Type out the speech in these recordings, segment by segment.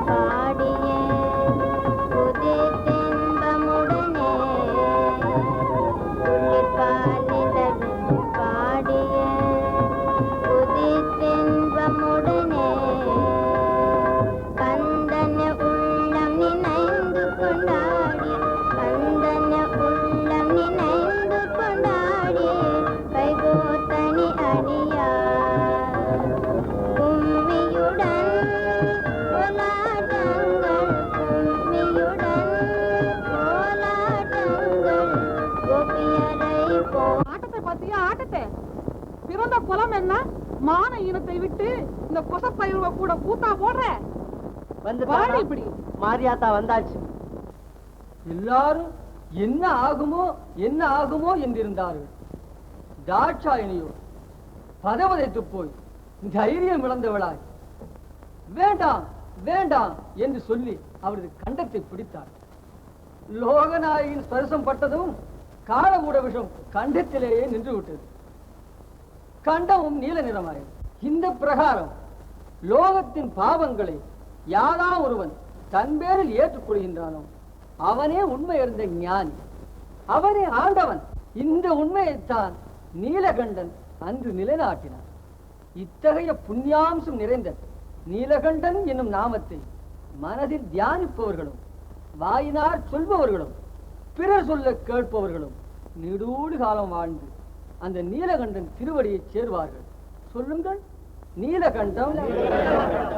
பாடி ஆட்டத்தை? பிறந்த குலம் என்ன? மான இனத்தை விட்டு இந்த கொசப்பயிர்வ கூட கூத்தா போடுற வந்து இப்படி மாரியாத்தா வந்தாச்சு. எல்லாரும் என்ன ஆகுமோ என்ன ஆகுமோ என்றிருந்தார்கள். தாட்சாயணியோ பதவதைத்து போய் தைரியம் இழந்தவளாய் வேண்டாம் வேண்டாம் என்று சொல்லி அவரது கண்டத்தை பிடித்தார். லோகநாயகின் ஸ்பர்சம் பட்டதும் காலமூட விஷம் கண்டத்திலேயே நின்று விட்டது. கண்டமும் நீல நிறமாயது. இந்த பிரகாரம் லோகத்தின் பாவங்களை யாரா ஒருவன் தன் பேரில் ஏற்றுக்கொள்கின்றானோ அவனே உண்மை அறிந்த ஞானி, அவனே ஆண்டவன். இந்த உண்மையைத்தான் நீலகண்டன் அன்று நிலைநாட்டினான். இத்தகைய புண்ணியாம்சம் நிறைந்த நீலகண்டன் என்னும் நாமத்தை மனதில் தியானிப்பவர்களும் வாயினார் சொல்பவர்களும் பிறர் சொல்ல கேட்பவர்களும் நெடூடு காலம் வாழ்ந்து அந்த நீலகண்டன் திருவடியை சேர்வார்கள். சொல்லுங்கள். நீலகண்டம்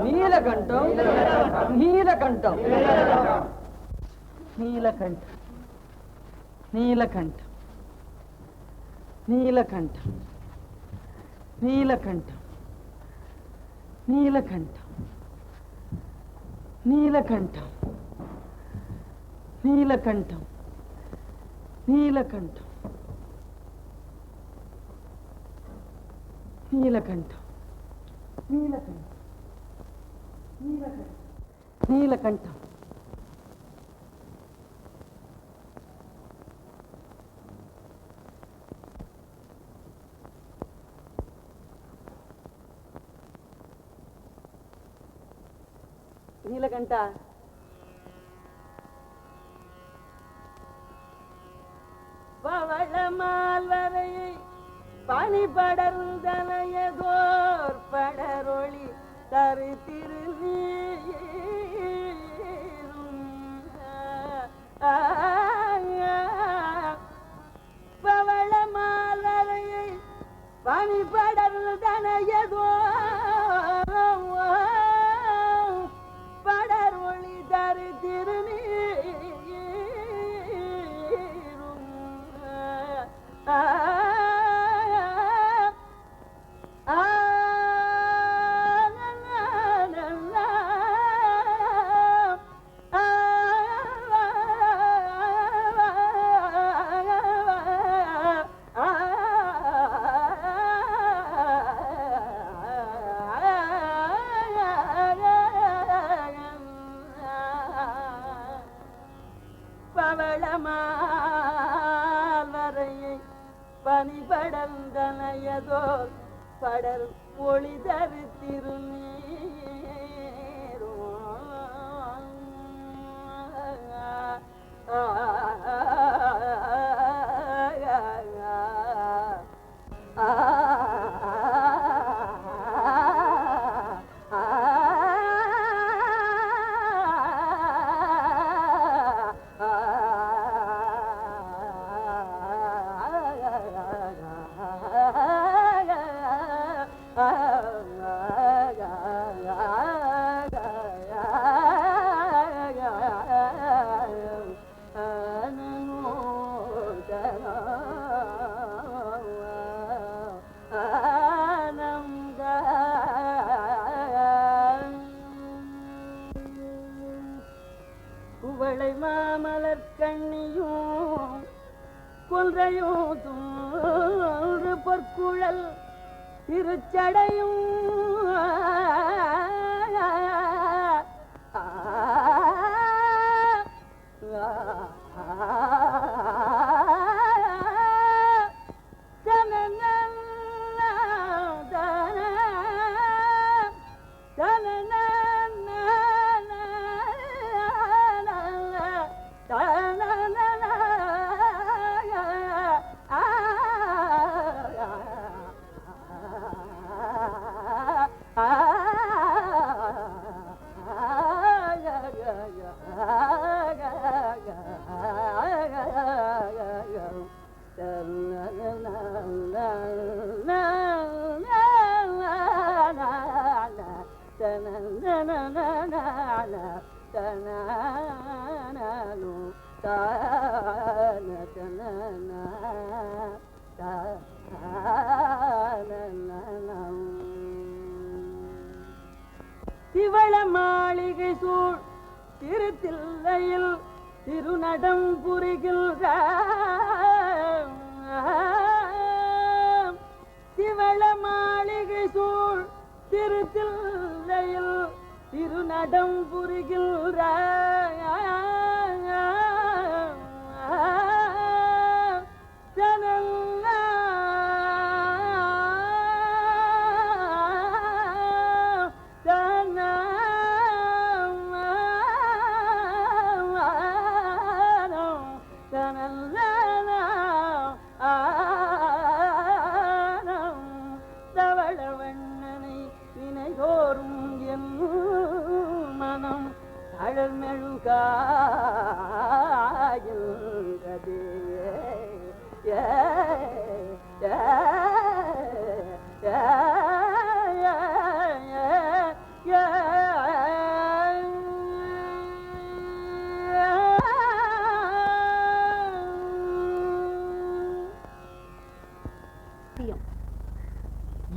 நீலகண்டம் நீலகண்டம் நீலகண்டம் நீலகண்டம் நீலகண்டம் நீலகண்டம் நீலகண்டம் நீலகண்டம் நீலகண்டம் நீலகண்டம் நீலகண்டம் நீலகண்டம் நீலகண்டம் நீலகண்டா, பவளமால் வரையை பனி படர்ந்தனையதோர் படரொளி தரு திருநீரும் பவளமால் வரையை பனி படர்ந்தனையதோர் படரொளி தரு திருநீரும் பவளமாலையை பனி படர்ந்தனையதோர் படர் ஒளி தரு குவளை மாமலர் கண்ணியும் கொன்றையும் தூறு பொற்குழல் திருச்சடையும் திவள மாளிகை சூழ் திருத்தில்லையில் திருநடம் புரிகின்ற திவள மாளிகை சூழ் திருத்தில்லையில் திருநடம் புரிகின்ற தவளவண்ணனை நினைதோறும் என் மனம் அழல்மெழுகாயில்கதே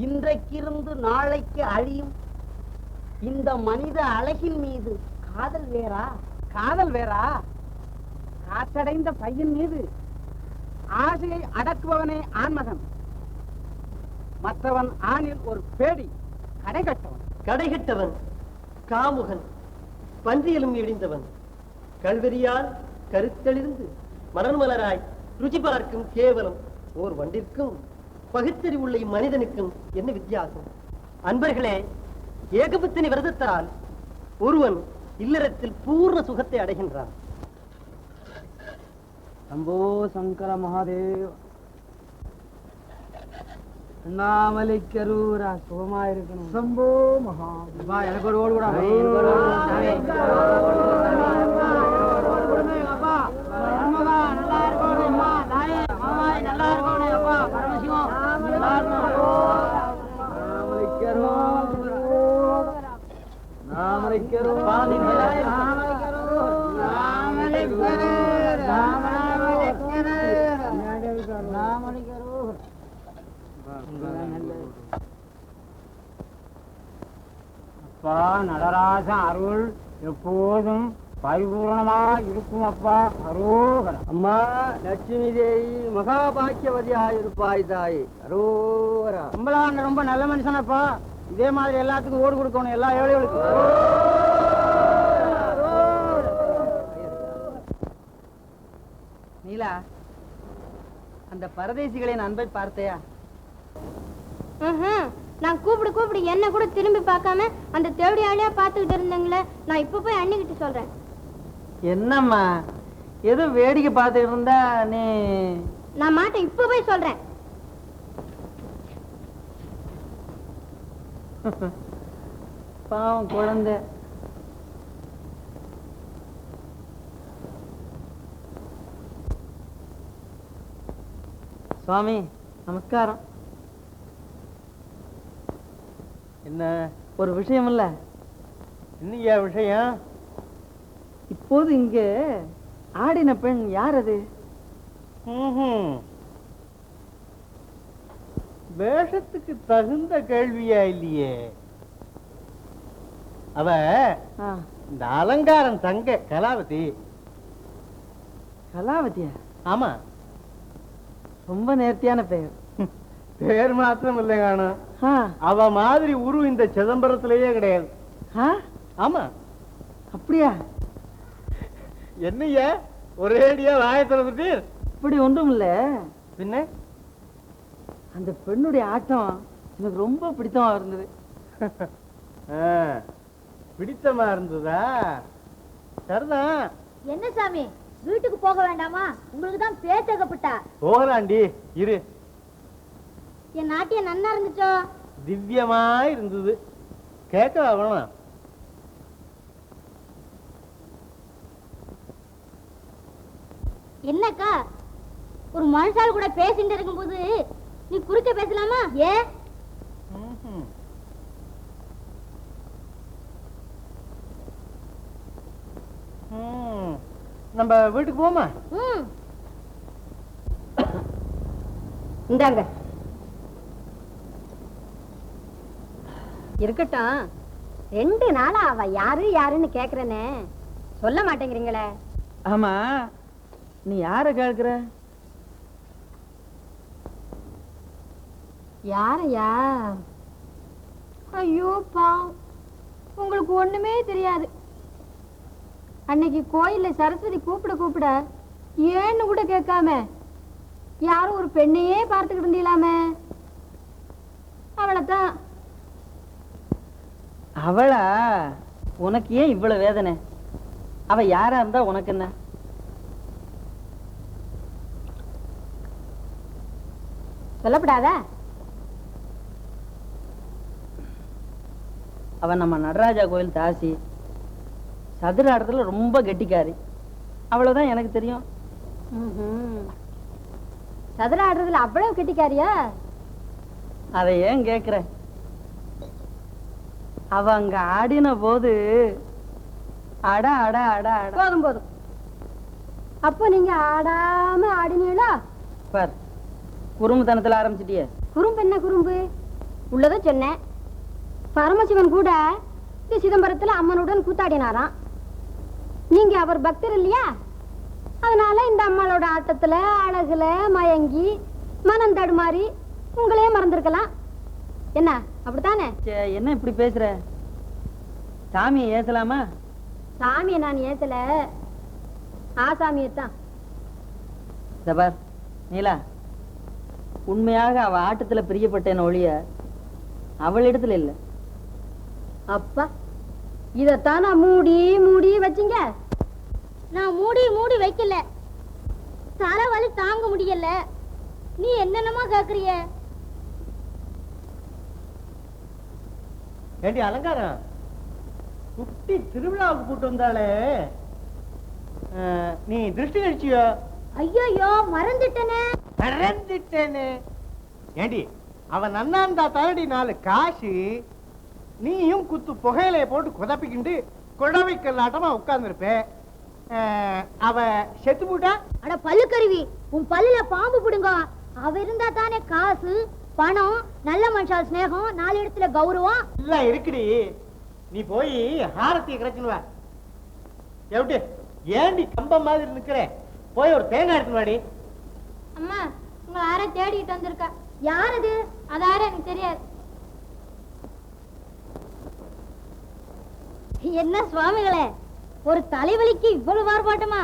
இன்றைக்கிருந்து நாளைக்கு அழியும் இந்த மனித அழகின் மீது காதல் வேறா? காதல் வேறா? காற்றடைந்த பையன் மீது ஆசையை அடக்குபவனே ஆண்மகன். மற்றவன் ஆணில் ஒரு பேடி, கடைகட்டவன். கடைகட்டவன், காமுகன், பன்றியலும் இடிந்தவன், கல்வெறியால் கருத்தெளிந்து மலர்மலராய் ருச்சி பார்க்கும் கேவலம் ஓர் வண்டிற்கும் பகுத்தறிவுள்ள இம்மனிதனுக்கும் என்ன வித்தியாசம்? அன்பர்களே, ஏகபத்தினி விரதத்தால் ஒருவன் இல்லறத்தில் பூர்ண சுகத்தை அடைகின்றான். சம்போ சங்கர மகாதேவ். அண்ணாமலைக்கரூரா சுகமா இருக்கணும். சம்போ மகாதேவா. எனக்கு ஒரு ஓடு கூட அப்பா நடராஜன் அருள் எப்போதும் பரிபூர்ணமா இருக்கும். அப்பா அரோகர. அம்மா லட்சுமி தேவி மகாபாக்கியவதியாக இருப்பாய் தாய். அரோகரா. கும்பலாண்ட ரொம்ப நல்ல மனுஷனப்பா. இதே மாதிரி எல்லாத்துக்கும் ஓடு கொடுக்கணும், எல்லா ஏழைகளுக்கும். நீலா, அந்த பரதேசிகளின் அன்பை பார்த்தையா? நான் கூப்பிடு என்ன கூட திரும்பி பார்க்காம அந்த தேவடி ஆளியா பார்த்துக்கிட்டு இருந்தீங்களே, நான் இப்ப போய் அண்ணிக்கிட்டு சொல்றேன். என்னம்மா ஏதோ வேடிக்கை பார்த்துக்கிட்டு இருந்தா நீ? நான் மாட்டேன், இப்ப போய் சொல்றேன். பாவம் குழந்தை. சுவாமி நமஸ்காரம். என்ன ஒரு விஷயம் இல்ல. இன்னையா விஷயம்? இப்போது இங்க ஆடின பெண் யார் அது? வேஷத்துக்கு தகுந்த கேள்வியா இல்லையே. அவ இந்த அலங்காரம் தங்க கலாவதி. கலாவதியா? ஆமா, ரொம்ப நேர்த்தியான பெயர். பேர் மாத்திரம் இல்லை காணும், அவ மாதிரி உரு இந்த சிதம்பரத்திலேயே கிடையாது. ஆமா. அப்படியா? என்னையா ஒரேடியா வாய திறந்துட்டு? இப்படி ஒன்றும் இல்ல. பின்ன அந்த பெண்ணுடைய ஆட்டம் எனக்கு ரொம்ப பிடித்தமா இருந்தது. பிடித்தமா இருந்ததா? சரிதான். என்ன சாமி, வீட்டுக்கு போக வேண்டாமா? உங்களுக்கு தான் பேசப்பட்டா. போகலாண்டி, இரு. என் நாட்டியம் நன்னா இருந்துச்சோ? திவ்யமா இருந்தது. கேட்க வேணாம். என்னக்கா, ஒரு மனுஷால் கூட பேசிட்டு இருக்கும் போது நீ குறுக்க பேசலாமா? ஏ நம்ம வீட்டுக்கு போமா? இந்தாங்க இருக்கட்டும், 2 நாளா அவ யாரு யாருன்னு கேக்குறேன்னு சொல்ல மாட்டேங்கிறீங்களே. ஆமா, நீ யார கேட்கிற? யாரையா? ஐயோ பாவம், உங்களுக்கு ஒண்ணுமே தெரியாது. அன்னைக்கு கோயில்ல சரஸ்வதி கூப்பிட ஏன்னு கூட கேட்காம யாரும் ஒரு பெண்ணையே பார்த்துக்கிட்டு இருந்தீங்களாமே, அவளைத்தான். அவளா? உனக்கு ஏன் இவ்வளவு வேதனை? அவ யாரா இருந்தா உனக்கு என்ன? சொல்லப்படாதா? அவன் நம்ம நடராஜா கோயில் தாசி, சதுர ஆட்டத்துல ரொம்ப கெட்டிக்காரி. அவ்வளவுதான் எனக்கு தெரியும். சதுர ஆடுறதுல அவ்வளவு கெட்டிக்காரியா? அதை ஏன் கேக்குற? அவ அங்க ஆடின போது அட அட அட அட. போதும் போதும். அப்போ நீங்க ஆடாம ஆடினீங்களா? பார், குறும்புத்தனத்துல ஆரம்பிச்சிட்டியே. குறும்பு என்ன குறும்பு? உள்ளதை சொன்னேன். பரமசிவன் கூட இந்த சிதம்பரத்துல அம்மனுடன் கூத்தாடினாராம். நீங்க அவர் பக்தர் இல்லையா? அதனால இந்த அம்மாளோட ஆட்டத்துல அழகுல மயங்கி மனம் தடுமாறி உங்களே மறந்துருக்கலாம். என்ன, அப்படித்தானே? என்ன இப்படி பேசுற? சாமியை ஏசலாமா? சாமியை நான் ஏசல, ஆசாமியத்தான். பார் நீலா, உண்மையாக அவ ஆட்டத்துல பிரியப்பட்டேன் ஒழிய அவளிடத்துல இல்ல. அப்பா, இதத்தான் நான் மூடி மூடி வச்சிங்க. நான் மூடி மூடி வைக்கல, தலைவலி தாங்க முடியல. நீ என்னென்னமா கேக்குறிய? ஏண்டி அலங்காரம், குட்டி திருவிழாவுக்கு கூட்டு வந்தாலே, நீ திருஷ்டி கழிச்சியோ? ஐயோ, மறந்துட்டனே. மறந்துட்டேனே. ஏண்டி, அவன் நன்னாந்தா தாண்டி 4 காசு, நீயும் குத்து புகையிலைய போட்டு குதப்பிக்கிண்டு குழவைக்கல்லாட்டமா உட்கார்ந்துருப்ப. அவ செத்து போட்டா? அட பல்லுக்கருவி, உன் பல்லுல பாம்பு பிடுங்க. அவ இருந்தா தானே காசு, பணம், நல்ல மனுஷால் ஸ்நேகம், 4 இடத்துல கௌரவம் இல்ல இருக்குடி. நீ போய் ஹாரத்திய கிடைச்சுன்னு வா. எப்படி ஏண்டி கம்பம் மாதிரி நிக்கிற? போய் ஒரு தேங்காய் எடுத்துன்னு வாடி. அம்மா, உங்க யார தேடிட்டு வந்திருக்கா. யார் அது? அதார எனக்கு தெரியாது. என்ன சுவாமிகளே, ஒரு தலைவலிக்கு இவ்வளவு ஆர்ப்பாட்டமா?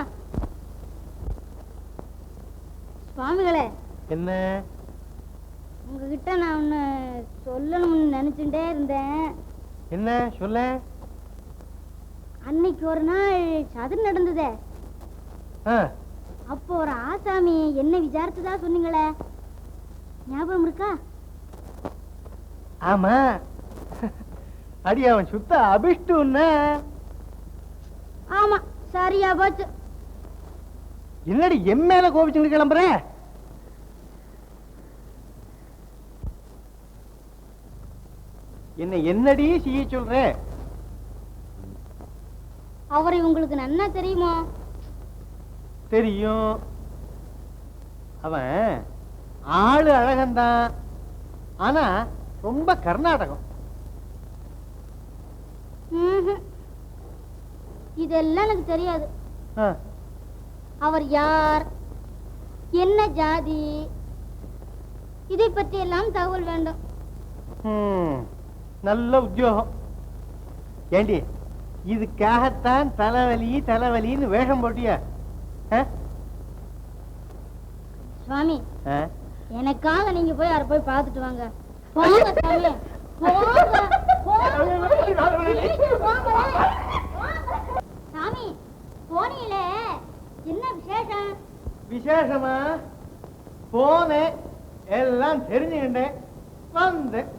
சுவாமிகளே, என்ன? உங்ககிட்ட நான் ஒண்ணு சொல்லணும்னு நினைச்சுட்டே இருந்தேன். என்ன சொல்ல? அன்னைக்கு ஒரு நாள் சதுர் நடந்ததே, அப்போ ஒரு ஆசாமி என்ன விசாரிச்சுதா சொன்னீங்களே, ஞாபகம் இருக்கா? ஆமா. அடி, அவன் சுத்த அபிஷ்டுன்னா. ஆமா, சரியா போச்சு. என்னடி என் மேல கோபிச்சுட்டு கிளம்புற? என்னடி செய்ய சொல்ற? அவரை உங்களுக்கு நன்னா தெரியுமா? தெரியும். அவன் ஆளு அழகந்தான், ஆனா ரொம்ப கர்நாடகம். இதெல்லாம் எனக்கு தெரியாது. ஆ. அவர் யார், என்ன ஜாதி, இதை பற்றி எல்லாம் தகவல் வேண்டும். நல்ல உத்தியோகம். ஏண்டி, இதுக்காகத்தான் தலைவலி தலைவலின்னு வேஷம் போட்டியா? சுவாமி, எனக்காக நீங்க போய் அவரை போய் பார்த்துட்டு வாங்க. போங்க சாமி, போங்க, போங்க. சாமி, போனீங்களே, என்ன விசேஷம்? விசேஷமா? போனேன், எல்லாம் தெரிஞ்சுக்கிட்டேன், வந்தேன்.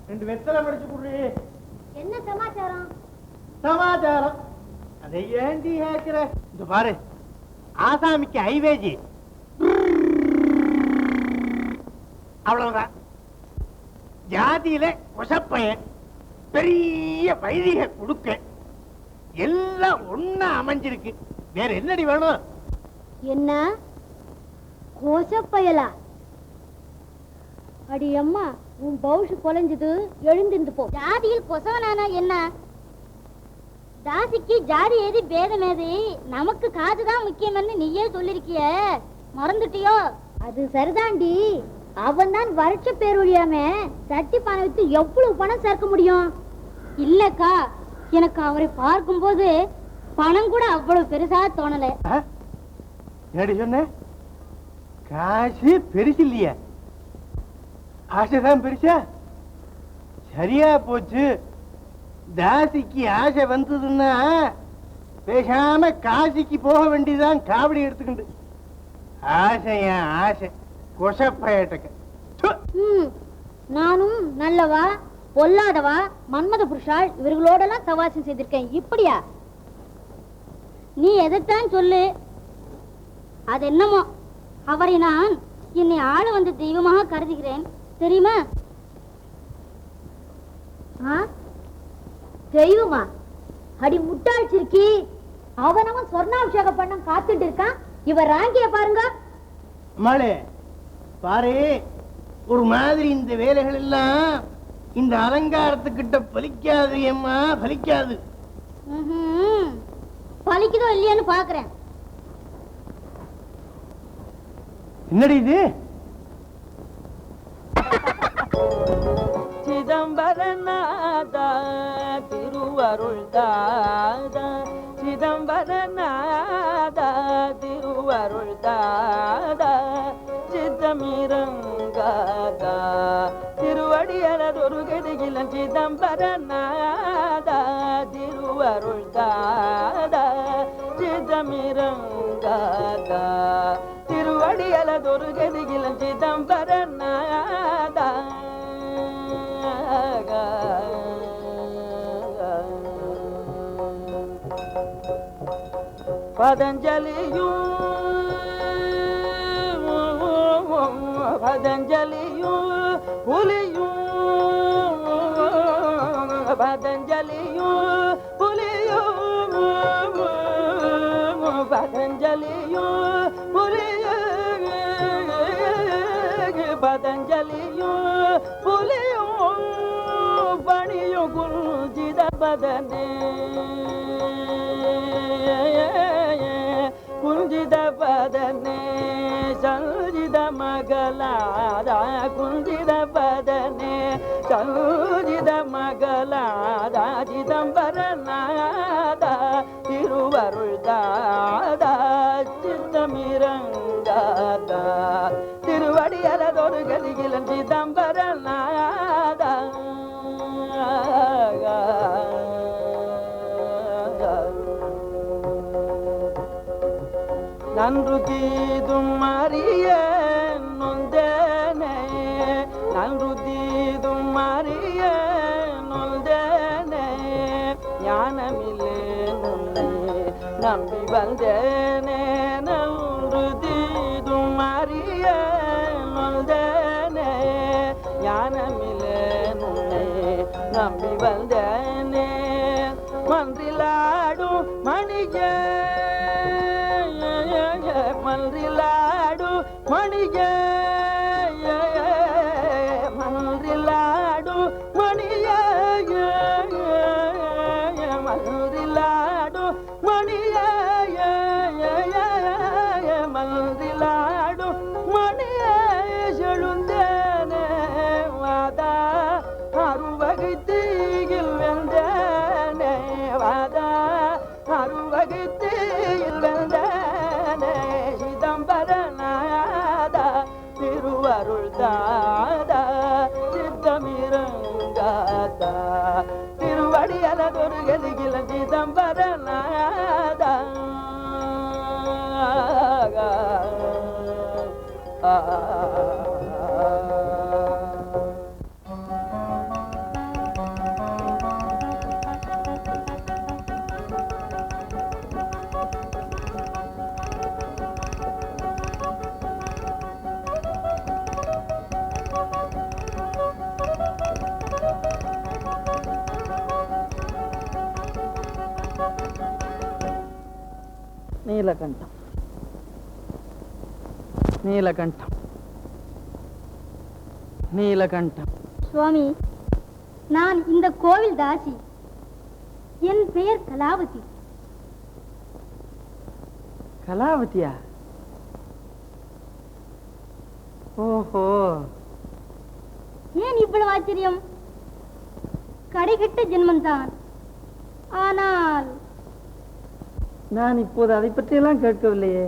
2 வெத்தலை படிச்சு குடுறி. என்ன சமாச்சாரம்? சமாச்சாரம் அதை ஏண்டி கேட்கிற? இந்த பாரு, ஆசாமிக்கு ஐவேஜி அவ்வளவுதான். ஜாதியில கொசப்பையன், பெரிய வைதிக குடுக்க, எல்லாம் ஒண்ணா அமைஞ்சிருக்கு. வேற என்னடி வேணும்? என்ன கோசப்பயலா? அடி அம்மா, உன் பவுஷு கொலைஞ்சது, எழுந்திருந்து போ. ஜாதியில் கொசவனானா என்ன? தாசிக்கு ஜாதி ஏது பேதம் ஏது, நமக்கு காதுதான் முக்கியம்னு நீயே சொல்லிருக்கிய, மறந்துட்டியோ? அது சரிதாண்டி, அவன் தான் வருஷ பேரொழியாம சட்டி பானை வித்து எவ்வளவு பணம் சேர்க்க முடியும்? இல்லக்கா, எனக்கு அவரை பார்க்கும்போது பணம் கூட அவ்வளவு பெருசா தோணல. என்னடி சொன்ன? காசு பெருசு இல்லையா, ஆசைதான் பெருசா? சரியா போச்சு. தாசிக்கு ஆசை வந்ததுன்னா பேசாம காசிக்கு போக வேண்டியதான். காவடி எடுத்துக்கிண்டு ஆசையா ஆசை கொசப்பயட்டக்க. நானும் நல்லவா பொல்லாதவா மன்மத புருஷாள் இவர்களோடெல்லாம் சவாசம் செய்திருக்கேன். இப்படியா? நீ எதைத்தான் சொல்லு. அது என்னமோ, அவரை நான் என்னை ஆள வந்த தெய்வமாக கருதுகிறேன், தெரியுமா? தெய்வமா? அடி முட்டாள் சிறுக்கி, அவனவன் சொர்ணாபிஷேகம் பண்ண காத்துட்டு இருக்கான். இவர் ராங்கிய பாருங்க. அம்மாளே பாரு, ஒரு மாதிரி இந்த வேலைகள் எல்லாம் இந்த அலங்காரத்துக்கிட்ட பலிக்காது. அம்மா பலிக்காது. பலிக்குதோ இல்லையான்னு பாக்குறேன். என்னடி இது? சிதம்பரநாதா திருவருள் தாதா, சிதம்பரநாதா திருவருள் தாதா, சித்தமிரங்காதா திருவடியலதொரு கதிகிலன், சிதம்பரநாதா திருவருள் தாதா, சித்தமிரங்காதா திருவடியலதொரு கதிகிலன், சிதம்பரநாதா. பதஞ்சலியும் புலியும், பதஞ்சலியும் புலியும், பதஞ்சலியும் புலியும், பதஞ்சலியும் புலியும் பணியும் குஞ்சித பதனே, குஞ்சித பதனே சஞ்சித மகளாதா, குஞ்சித பதனே சஞ்சித மகளாதா, சிதம்பரநாதா திருவருள் தாதா, சித்தமிரங்காதா திருவடியலதொரு கதிகிலன், சிதம்பரநாதா. நன்று தீதும் அறிய நொந்தனே, நன்று தீதும் அறிய நொந்தனே, ஞானமில்லே நுண்ணே நம்பி வந்தேனே, நன்று தீதும் அறிய நொந்தனே, ஞானமில்லே நுண்ணே நம்பி வந்தேனே, மன்றிலாடும் மணிய மன்றிலாடு மணிய, மன்றிலாடு மணிய, மன்றிலாடு மணிய, மன்றிலாடு மணிய செழுந்தேனே, வாதா அருவகை தீயில் வெந்தேனே, வாதா அருவகை தீயில் வெந்தேனே, சிதம்பரநாதா திருவருள் தாதா, சித்தமிரங்காதா திருவடியலதொரு கதிகிலன், சிதம்பரநாதா. நீலகண்டம், நீலகண்டம் நீலகண்டம். சுவாமி, நான் இந்த கோவில் தாசி. என் பெயர் கலாவதி. கலாவதியா? ஓஹோ, ஏன் இவ்வளவு ஆச்சரியம்? கடைகட்ட ஜென்மந்தான். ஆனால் நான் இப்போது அதை பற்றியெல்லாம் கேட்கவில்லையே.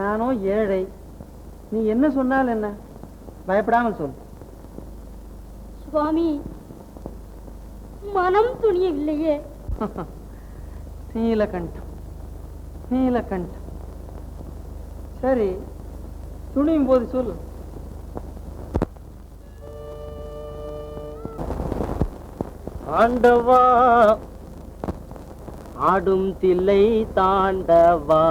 நானோ ஏழை. நீ என்ன சொன்னால் என்ன? பயப்படாமல் சொல். சுவாமி, மனம் துணியவில்லையே. நீலகண்டம், நீலகண்டம். சரி, துணியும் போது சொல். ஆண்டவா ஆடும் தில்லை தாண்டவா,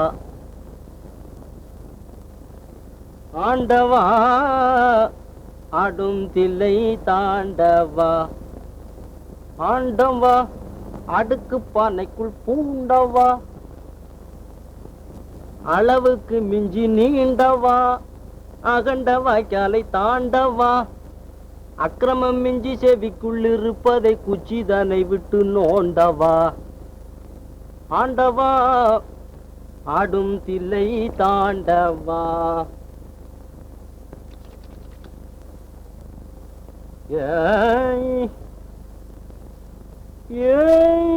ஆண்டவா ஆடும் தில்லை தாண்டவா, ஆண்டவா அடுக்கு பானைக்குள் பூண்டவா, அளவுக்கு மிஞ்சி நீண்டவா, அகண்ட வாய்க்காலை தாண்டவா, அக்கிரமம் மிஞ்சி செவிக்குள் இருப்பதை குச்சிதனை விட்டு நோண்டவா, ஆண்டவா ஆடும் தில்லை தாண்டவா. ஏய் ஏய்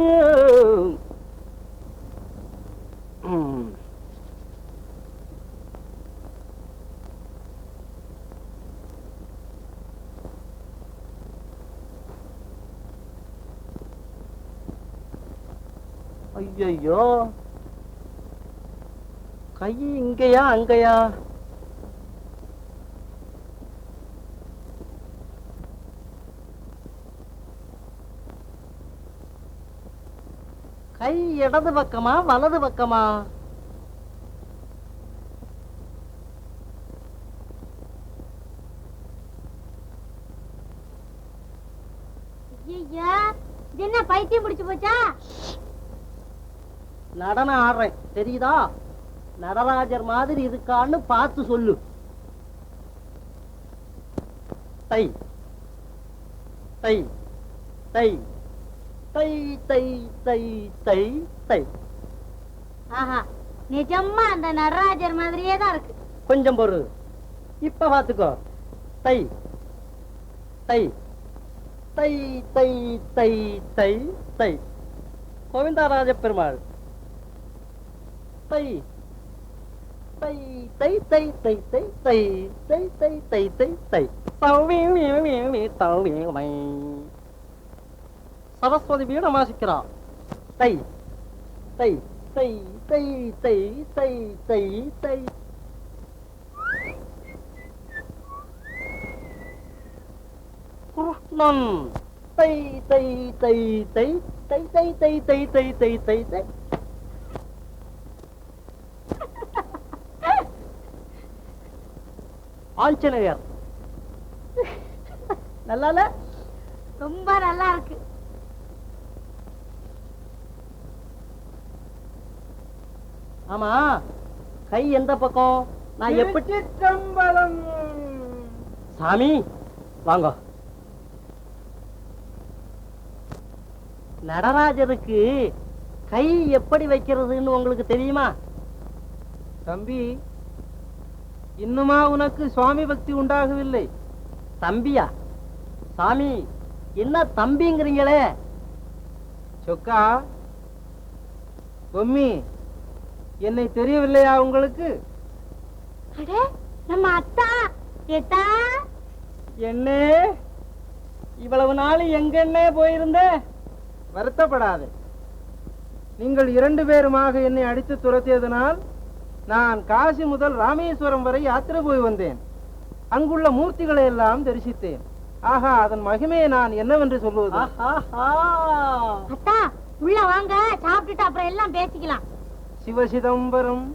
ஐயோ, கை இங்கயா அங்கயா? கை இடது பக்கமா வலது பக்கமா? ஐயா, இது என்ன பைத்தியம் பிடிச்சு போச்சா? நடனம் ஆடுறேன் தெரியுதா? நடராஜர் மாதிரி இருக்கான்னு பார்த்து சொல்லு. தை தை தை தை தை தை தை தை. ஆஹா, நிஜமா அந்த நடராஜர் மாதிரியே தான் இருக்கு. கொஞ்சம் பொறு, இப்ப பாத்துக்கோ. தை தை தை தை தை தை தை. கோவிந்தராஜ பெருமாள். தை தை தை தை தை தை தை தை தை தை தை தை. சரஸ்வதி வீணம் வாசிக்கிறார். தை தை தை தை தை தை தை தை. கிருஷ்ணன். தை தை தை தை தை தை தை தை தை தை தை தை. ஆஞ்சநேயர். நல்லால? ரொம்ப நல்லா இருக்கு. ஆமா, கை எந்த பக்கம்? நான் எப்படி? சாமி வாங்க. நடராஜருக்கு கை எப்படி வைக்கிறதுன்னு உங்களுக்கு தெரியுமா? தம்பி, இன்னுமா உனக்கு சுவாமி பக்தி உண்டாகவில்லை? தம்பியா? சாமி என்ன தம்பிங்கிறீங்களே? சொக்கா, பொம்மி, என்னை தெரியவில்லையா உங்களுக்கு? அடே, நம்ம அத்தா. ஏத்தா, என்ன இவ்வளவு நாள் எங்கன்னே போயிருந்த? வருத்தப்படாதே. நீங்கள் 2 பேருமாக என்னை அடித்து துரத்தியதனால் நான் காசி முதல் ராமேஸ்வரம் வரை யாத்திரை போய் வந்தேன். அங்குள்ள மூர்த்திகளை எல்லாம் தரிசித்தேன். ஆஹா, அதன் மகிமையை நான் என்னவென்று சொல்லுவது? அத்தா உள்ள வாங்க, சாப்பிட்டுட்டு அப்புறம் எல்லாம் பேசிக்கலாம். சிவசிதம்பரம்.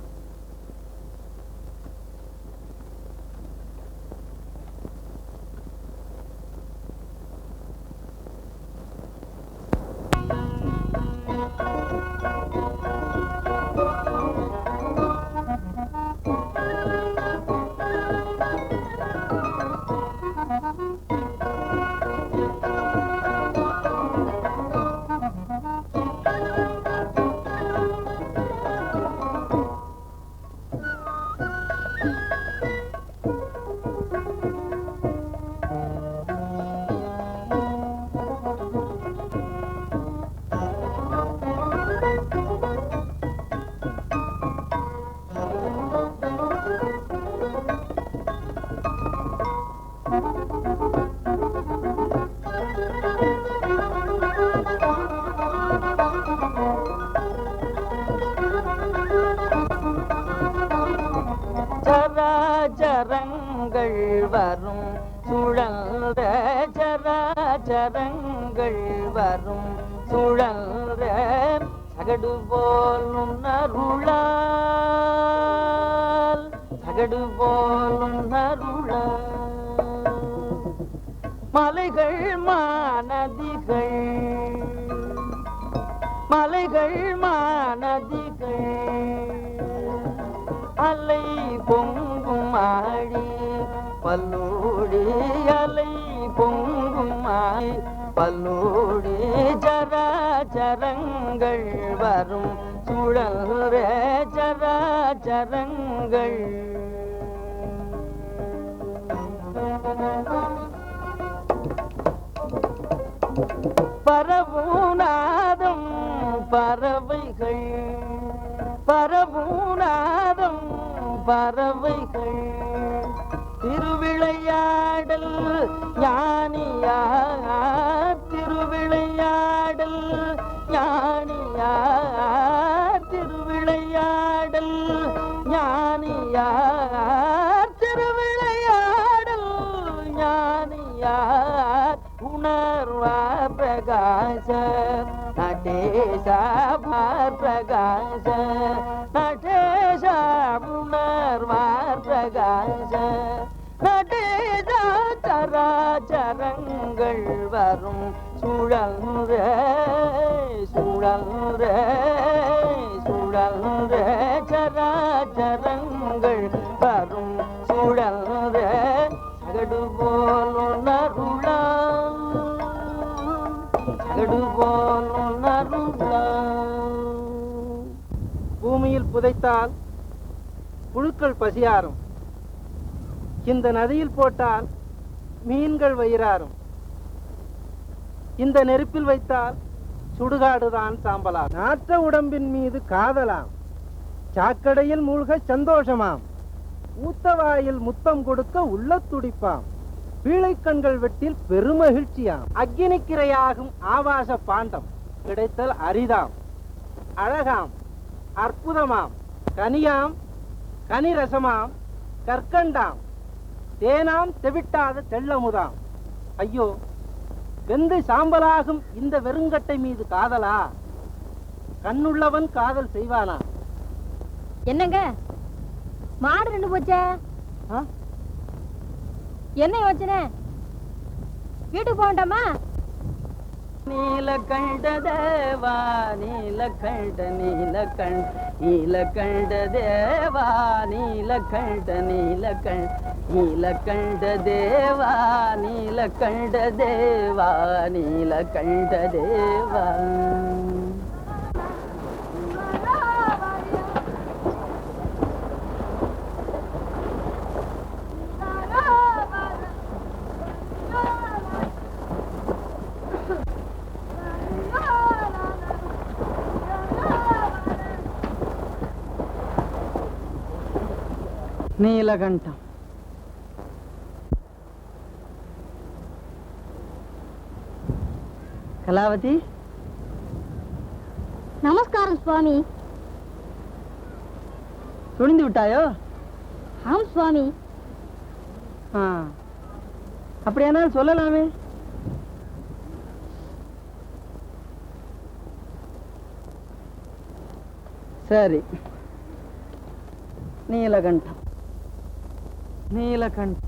சராச்சரங்கள் வரும் சுழல்ற சராச்சரங்கள் வரும் சுழல்ற சகடு போல் உணருளால் சகடு போல் உணருளால் மலைகள் மாநதிகள் மலைகள் மாநதிகள் அலை பொங்கும் ஆழி பல்லோடி அலை பொங்கும் ஆழி பல்லோடி சராச்சரங்கள் வரும் சுழல்ற சராச்சரங்கள் பரவுநாதம் பறவைகள் பரவுநாதம் பறவைகள் திருவிளையாடல் ஞானியார் திருவிளையாடல் ஞானியார் திருவிளையாடல் ஞானியார் திருவிளையாடல் ஞானியார் உணர்வார் பிரகாச நடேச பிரகாச நடேச உணர்வார் பிரகாச நடேச சராச்சரங்கள் வரும் சுழல்ற சுழல்ற சுழல்ற சராச்சரங்கள் வரும் சுழல்ற சகடு போல் உணருளால் சகடு போல் உணருளால் பூமியில் புதைத்தால் புழுக்கள் பசியாரும், இந்த நதியில் போட்டால் மீன்கள் வயிறாரும், இந்த நெருப்பில் வைத்தால் சுடுகாடுதான் சாம்பலாம். நாற்ற உடம்பின் மீது காதலாம், சாக்கடையில் மூழ்க சந்தோஷமாம், ஊத்தவாயில் முத்தம் கொடுக்க உள்ள துடிப்பாம், பீழைக்கண்கள் வெட்டில் பெருமகிழ்ச்சியாம், அக்கினிக்கிரையாகும் ஆபாச பாண்டம் கிடைத்தல் அரிதாம், அழகாம் அற்புதமாம், கனியாம் கனிரசமாம், கற்கண்டாம், தேனாம் தெவிட்டாத தெள்ளமுதாம். ஐயோ, வெந்து சாம்பலாகும் இந்த வெறுங்கட்டை மீது காதலா? கண்ணுள்ளவன் காதல் செய்வானா? என்னங்க மாடு ரெண்டு போச்சே, என்ன யோசனை? வீட்டுக்கு போகண்டாமா? நீலகண்ட தேவா நீலகண்ட நீலகண்ட நீலகண்ட தேவா நீலகண்ட நீலகண்ட நீலகண்ட தேவா நீலகண்ட தேவா நீலகண்ட தேவா. நீலகண்டம் கலாவதி. நமஸ்காரம் சுவாமி. துணிந்து விட்டாயோ? ஆம் சுவாமி. அப்படியானால் சொல்லலாமே. சரி, நீலகண்டம் நீலகண்டம்.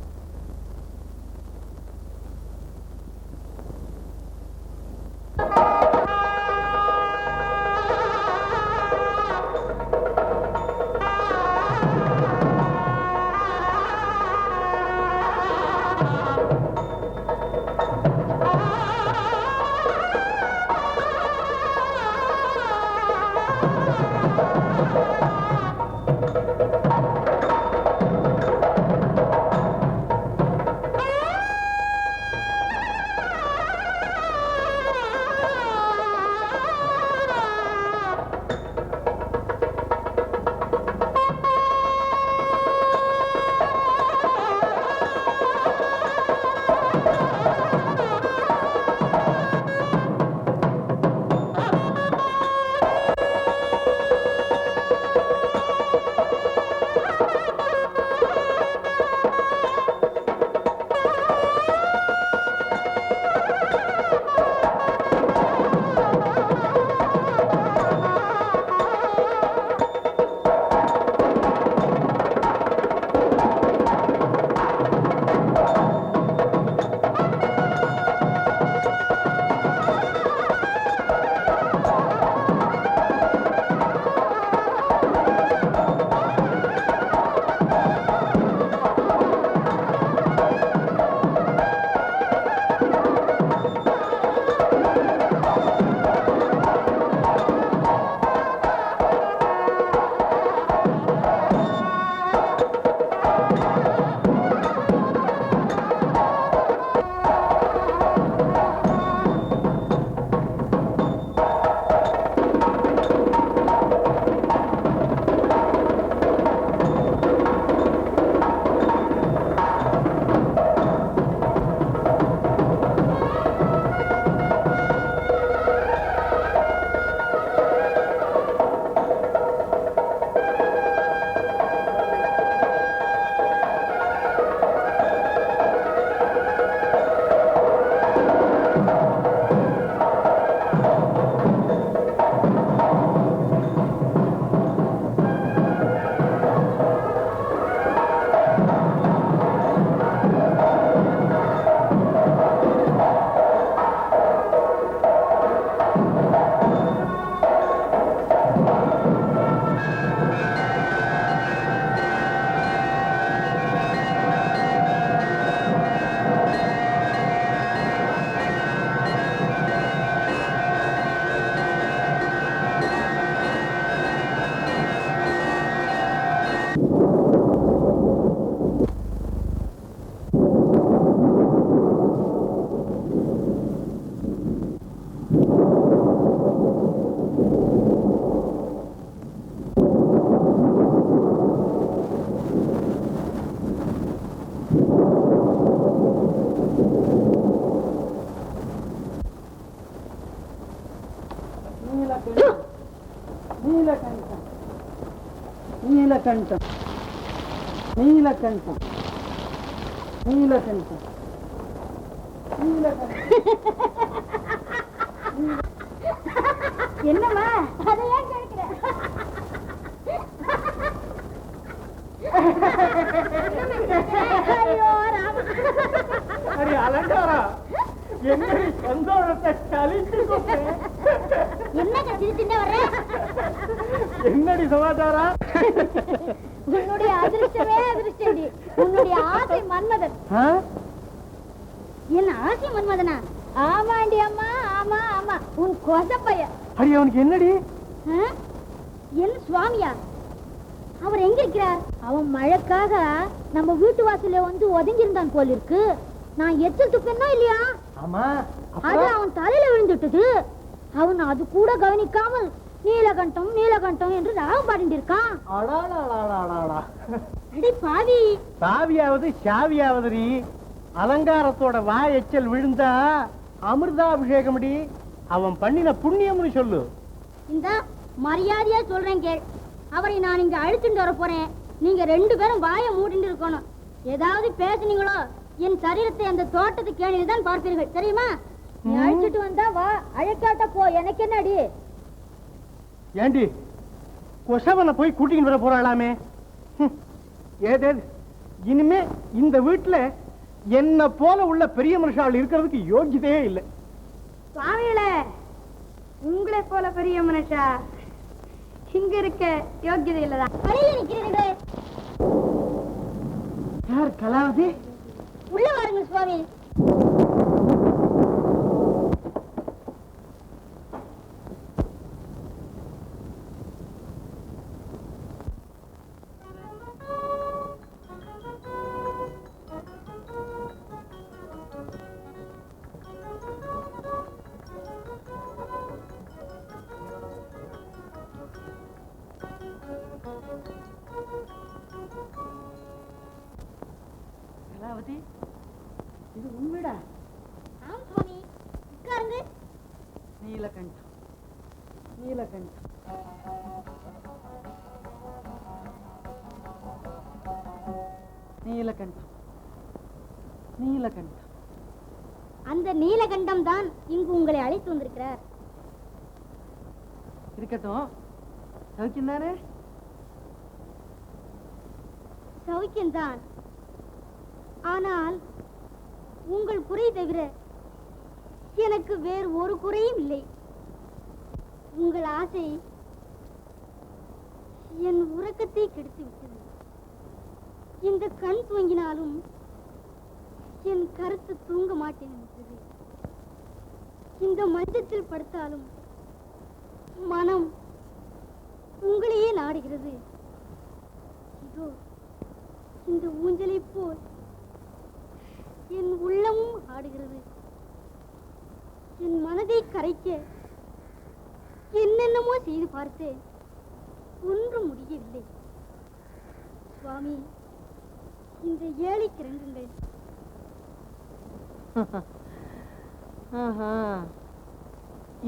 நீலகண்டம் நீலகண்டம் நீலகண்டம் நீலகண்டம் நீலகண்டம். என்னம்மா அதையே கேட்கிற? ஐயோ ராமா, அடி அலங்காரா, என்னடி சந்தோஷத்தை கழிச்சு என்னங்க சிரிச்சுட்டே வர்ற? என்னடி சமாச்சாரம்? உன்னுடைய அதிர்ஷ்டமே அதிர்ஷ்டடி. உன்னுடைய ஆசை மன்மதன். என் ஆசை மன்மதனா? ஆமாண்டி அம்மா, ஆமா ஆமா, உன் கொசப்பைய. அடி அவனுக்கு என்னடி? என் சுவாமியா? அவர் எங்க இருக்கிறார்? அவன் மழைக்காக நம்ம வீட்டு வாசல்ல வந்து ஒதுங்கி இருந்தான் போல இருக்கு. நான் எச்சல் துப்பினா இல்லையா? ஆமா, அது அவன் தலையில விழுந்துட்டது. அவன் அது கூட கவனிக்காமல் நீலகண்டம் நீலகண்டம் என்று ராகம் பாடிட்டு இருக்கான். அடி பாவி, சாவியாவது சாவியாவது அலங்காரத்தோட வாய் எச்சல் விழுந்தா அமிர்தாபிஷேகம் அடி. அவன் பண்ணின புண்ணியம்னு சொல்லு. இந்த மரியாதையா சொல்றேன் கேள். அவரை நான் இங்க அழுத்துட்டு வர போறேன். நீங்க 2 பேரும் வாயை மூடிட்டு இருக்கணும். ஏதாவது பேசுனீங்களோ என் சரீரத்தை அந்த தோட்டத்து கேணியில் தான் பார்ப்பீர்கள், தெரியுமா? நீ அழைச்சிட்டு வந்தா வா, அழைக்காட்ட போ, எனக்கு என்னடி? ஏண்டி கொசவனை போய் கூட்டிட்டு வர போறாளாமே? ஏதே இனிமே இந்த வீட்டுல என்ன போல உள்ள பெரிய மனுஷால் இருக்கிறதுக்கு யோகியதையே இல்லை. சுவாமிகளே, உங்களை போல பெரிய மனுஷா இங்க இருக்க யோகியதை இல்லதான். வழியில நிக்கிறீர்களே, யார்? கலாவதி? உள்ள வாருங்க சுவாமி. கலாவதி, இது உண்மைடா? ஆம் சுவாமி, உட்காருங்க. நீலகண்டம் நீலகண்டம் நீலகண்டம் நீலகண்டம். அந்த நீலகண்டம் தான் இங்கு உங்களை அழைத்து வந்திருக்கிறார். இருக்கட்டும், சௌக்கியம் தானே? சௌக்கியம்தான். ஆனால் உங்கள் குறை தவிர எனக்கு வேறு ஒரு குறையும் இல்லை. உங்கள் ஆசை என் உறக்கத்தை கெடுத்து விட்டது. இந்த கண் தூங்கினாலும் என் கருத்து தூங்க மாட்டேன் என்றது. இந்த மஞ்சத்தில் படுத்தாலும் மனம் உங்களையே நாடுகிறது. இதோ இந்த ஊஞ்சலை போல் என் உள்ளமும் ஆடுகிறது. என் மனதை கரைக்க என்னென்னமோ செய்து பார்த்தேன், ஒன்றும் முடியவில்லை. சுவாமி, இந்த ஏழைக்கு இறங்குங்கள்.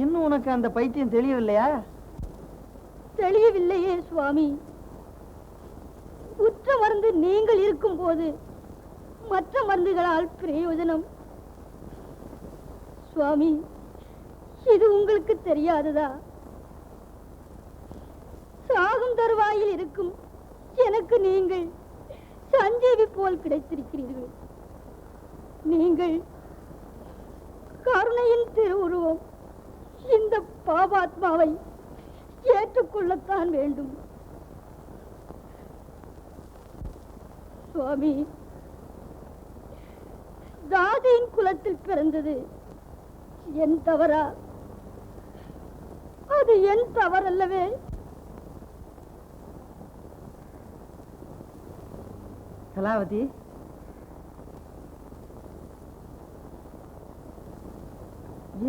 இன்னும் உனக்கு அந்த பைத்தியம் தெரியவில்லையா? தெளியவில்லையே சுவாமி. உற்ற மருந்து நீங்கள் இருக்கும் போது மற்ற மருந்துகளால் பிரயோஜனம். சுவாமி, இது உங்களுக்கு தெரியாததா? சாகும் தருவாயில் இருக்கும் எனக்கு நீங்கள் சஞ்சீவி போல் கிடைத்திருக்கிறீர்கள். நீங்கள் கருணையின் திருவுருவம். இந்த பாபாத்மாவை ஏற்றுக்கொள்ளத்தான் வேண்டும். சுவாமி, தாதியின் குலத்தில் பிறந்தது என் தவறா? அது என் தவறல்லவே. கலாவதி,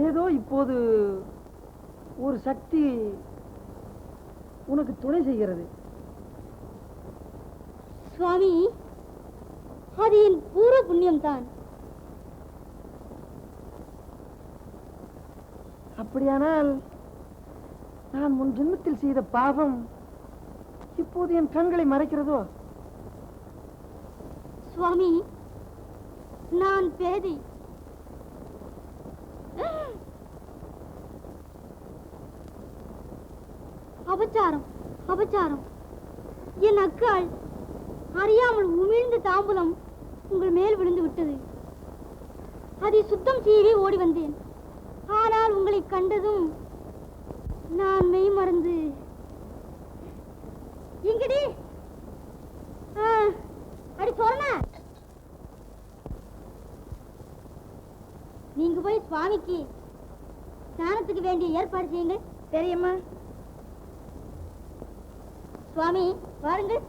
ஏதோ இப்போது ஒரு சக்தி உனக்கு துணை செய்கிறது. சுவாமி, அது என் பூர்வ புண்ணியம்தான். அப்படியானால் நான் முன் ஜென்மத்தில் செய்த பாவம் இப்போது என் கண்களை மறைக்கிறதோ? சுவாமி, நான் பேதை. அபச்சாரம், அபச்சாரம். என் அக்காள் அறியாமல் உமிழ்ந்த தாம்பூலம் உங்கள் மேல் விழுந்து விட்டது. அதை சுத்தம் செய்யவே ஓடி வந்தேன். ஆனால் உங்களை கண்டதும் நான் மெய் மறந்து இங்கடி அடி சொன்ன நீங்க போய் சுவாமிக்கு ஸ்நானத்துக்கு வேண்டிய ஏற்பாடு செய்யுங்கள். தெரியுமா சுவாமி? வாருங்கள்.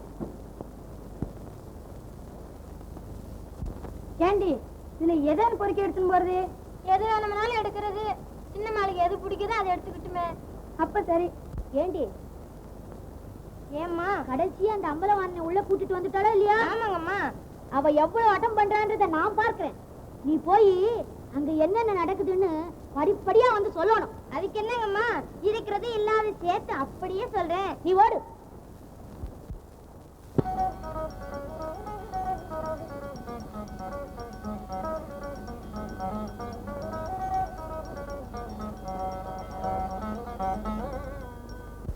ஏண்டி இதுல எதான்னு பொறுக்கி எடுத்துன்னு போறது? எது வேணும்னாலும் எடுக்கிறது. சின்ன மாளுக்கு எது பிடிக்குதோ அதை எடுத்துக்கிட்டுமே. அப்ப சரி. ஏண்டி ஏம்மா கடைசியா அந்த அம்பலவாணனை உள்ள கூட்டிட்டு வந்துட்டாளா இல்லையா? ஆமாங்கம்மா. அவ எவ்வளவு அட்டம் பண்றான்றத நான் பார்க்கிறேன். நீ போய் அங்க என்னென்ன நடக்குதுன்னு படிப்படியா வந்து சொல்லணும். அதுக்கு என்னங்கம்மா, இருக்கிறது இல்லாத சேர்த்து அப்படியே சொல்றேன். நீ ஓடு.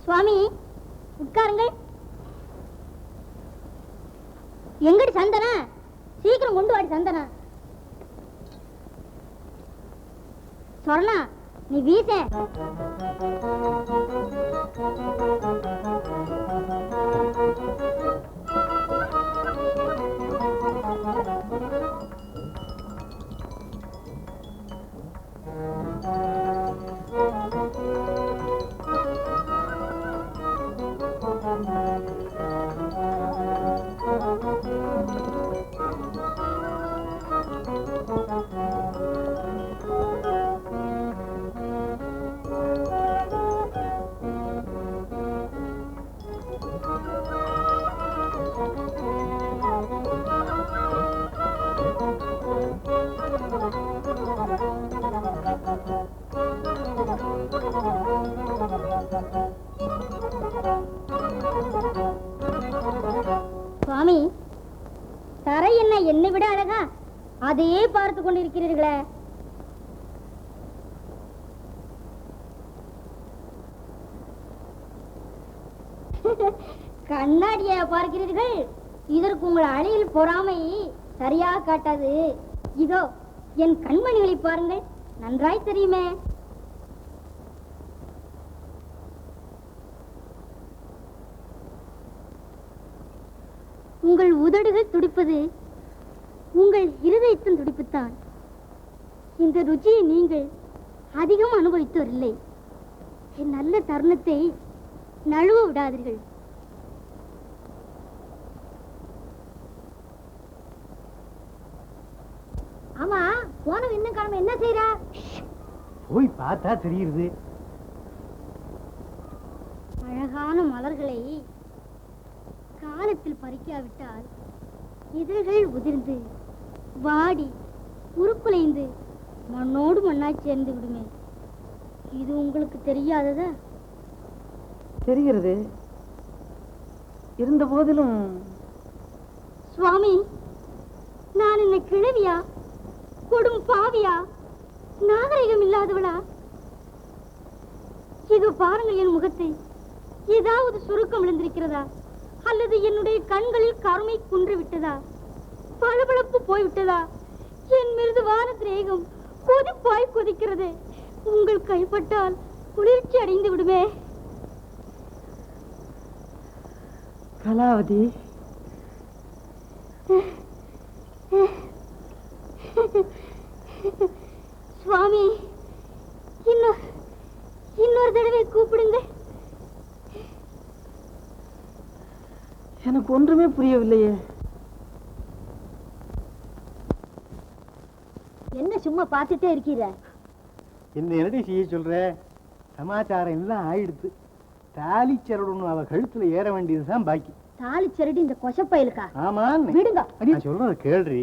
சுவாமி உட்காருங்கள். எங்கடி சந்தனா? சீக்கிரம் கொண்டு வாடி சந்தனா. சொர்ணா நீ வீச. சுவாமி, தரை என்ன என்னை விட அழகா? அதையே பார்த்து கொண்டிருக்கிறீர்களே. கண்ணாடிய பார்க்கிறீர்கள்? இதற்கு உங்கள் அழையில் பொறாமை சரியாக காட்டாது. இதோ என் கண்மணிகளை பாருங்கள், நன்றாய் தெரியுமே. உங்கள் உதடுகள் துடிப்பது உங்கள் இருதயத்தின் துடிப்புத்தான். இந்த ருச்சியை நீங்கள் அதிகம் அனுபவித்தோரில்லை. என் நல்ல தருணத்தை நழுவ விடாதீர்கள். ஆமா, போன இன்னும் காரணம் என்ன செய்யறா? போய் பார்த்தா தெரியுது. அழகான மலர்களை காலத்தில் பறிக்காவிட்டால் இதழ்கள் உதிர்ந்து வாடி உருக்குலைந்து மண்ணோடு மண்ணாய் சேர்ந்து விடுமே. இது உங்களுக்கு தெரியாததா? தெரிகிறது. இருந்த போதிலும் சுவாமி, நான் என்ன கிழவியா, கொடும் பாவியா, நாகரிகம் இல்லாதவளா? இது பாருங்கள் என் முகத்தை. ஏதாவது சுருக்கம் விழுந்திருக்கிறதா? அல்லது என்னுடைய கண்களில் கருமை குன்று விட்டதா? பளபளப்பு போய்விட்டதா? என் மிருதுவான திரேகம் கொதிப்பாய் கொதிக்கிறது. உங்கள் கைப்பட்டால் குளிர்ச்சி அடைந்து விடுமே. கலாவதி, சுவாமி, இன்னொரு தடவை கூப்பிடுங்க. எனக்கு ஒன்றுமே புரியவில்லையே. என்ன சும்மா பார்த்துட்டே இருக்கிற? என்ன என்னடி செய்ய சொல்ற? சமாச்சாரம் எல்லாம் ஆயிடுத்து. தாலி சரடு அவ கழுத்துல ஏற வேண்டியதுதான் பாக்கி. தாலி சரடு இந்த கொசப்பயலுக்கா? ஆமான்னு விடுங்க. நான் சொல்றத கேள்றி.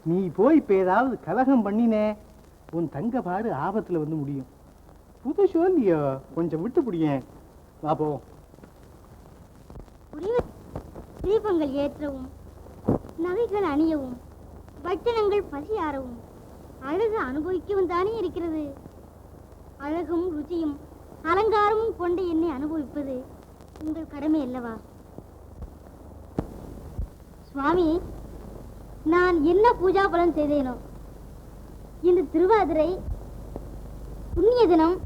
நீ போய் இப்ப ஏதாவது கலகம் பண்ணினே, உன் தங்க பாடு ஆபத்துல வந்து முடியும். புதுசோ இல்லையோ, கொஞ்சம் விட்டு பிடியேன். வா போ. தீபங்கள் ஏற்றவும், நகைகள் அணியவும், பட்டணங்கள் பசியாறவும், அழகு அனுபவிக்கவும் தானே இருக்கிறது. அழகும் ருச்சியும் அலங்காரமும் கொண்டு என்னை அனுபவிப்பது உங்கள் கடமை அல்லவா? சுவாமி, நான் என்ன பூஜா பலன் செய்தேனோ, இந்த திருவாதிரை புண்ணிய தினம்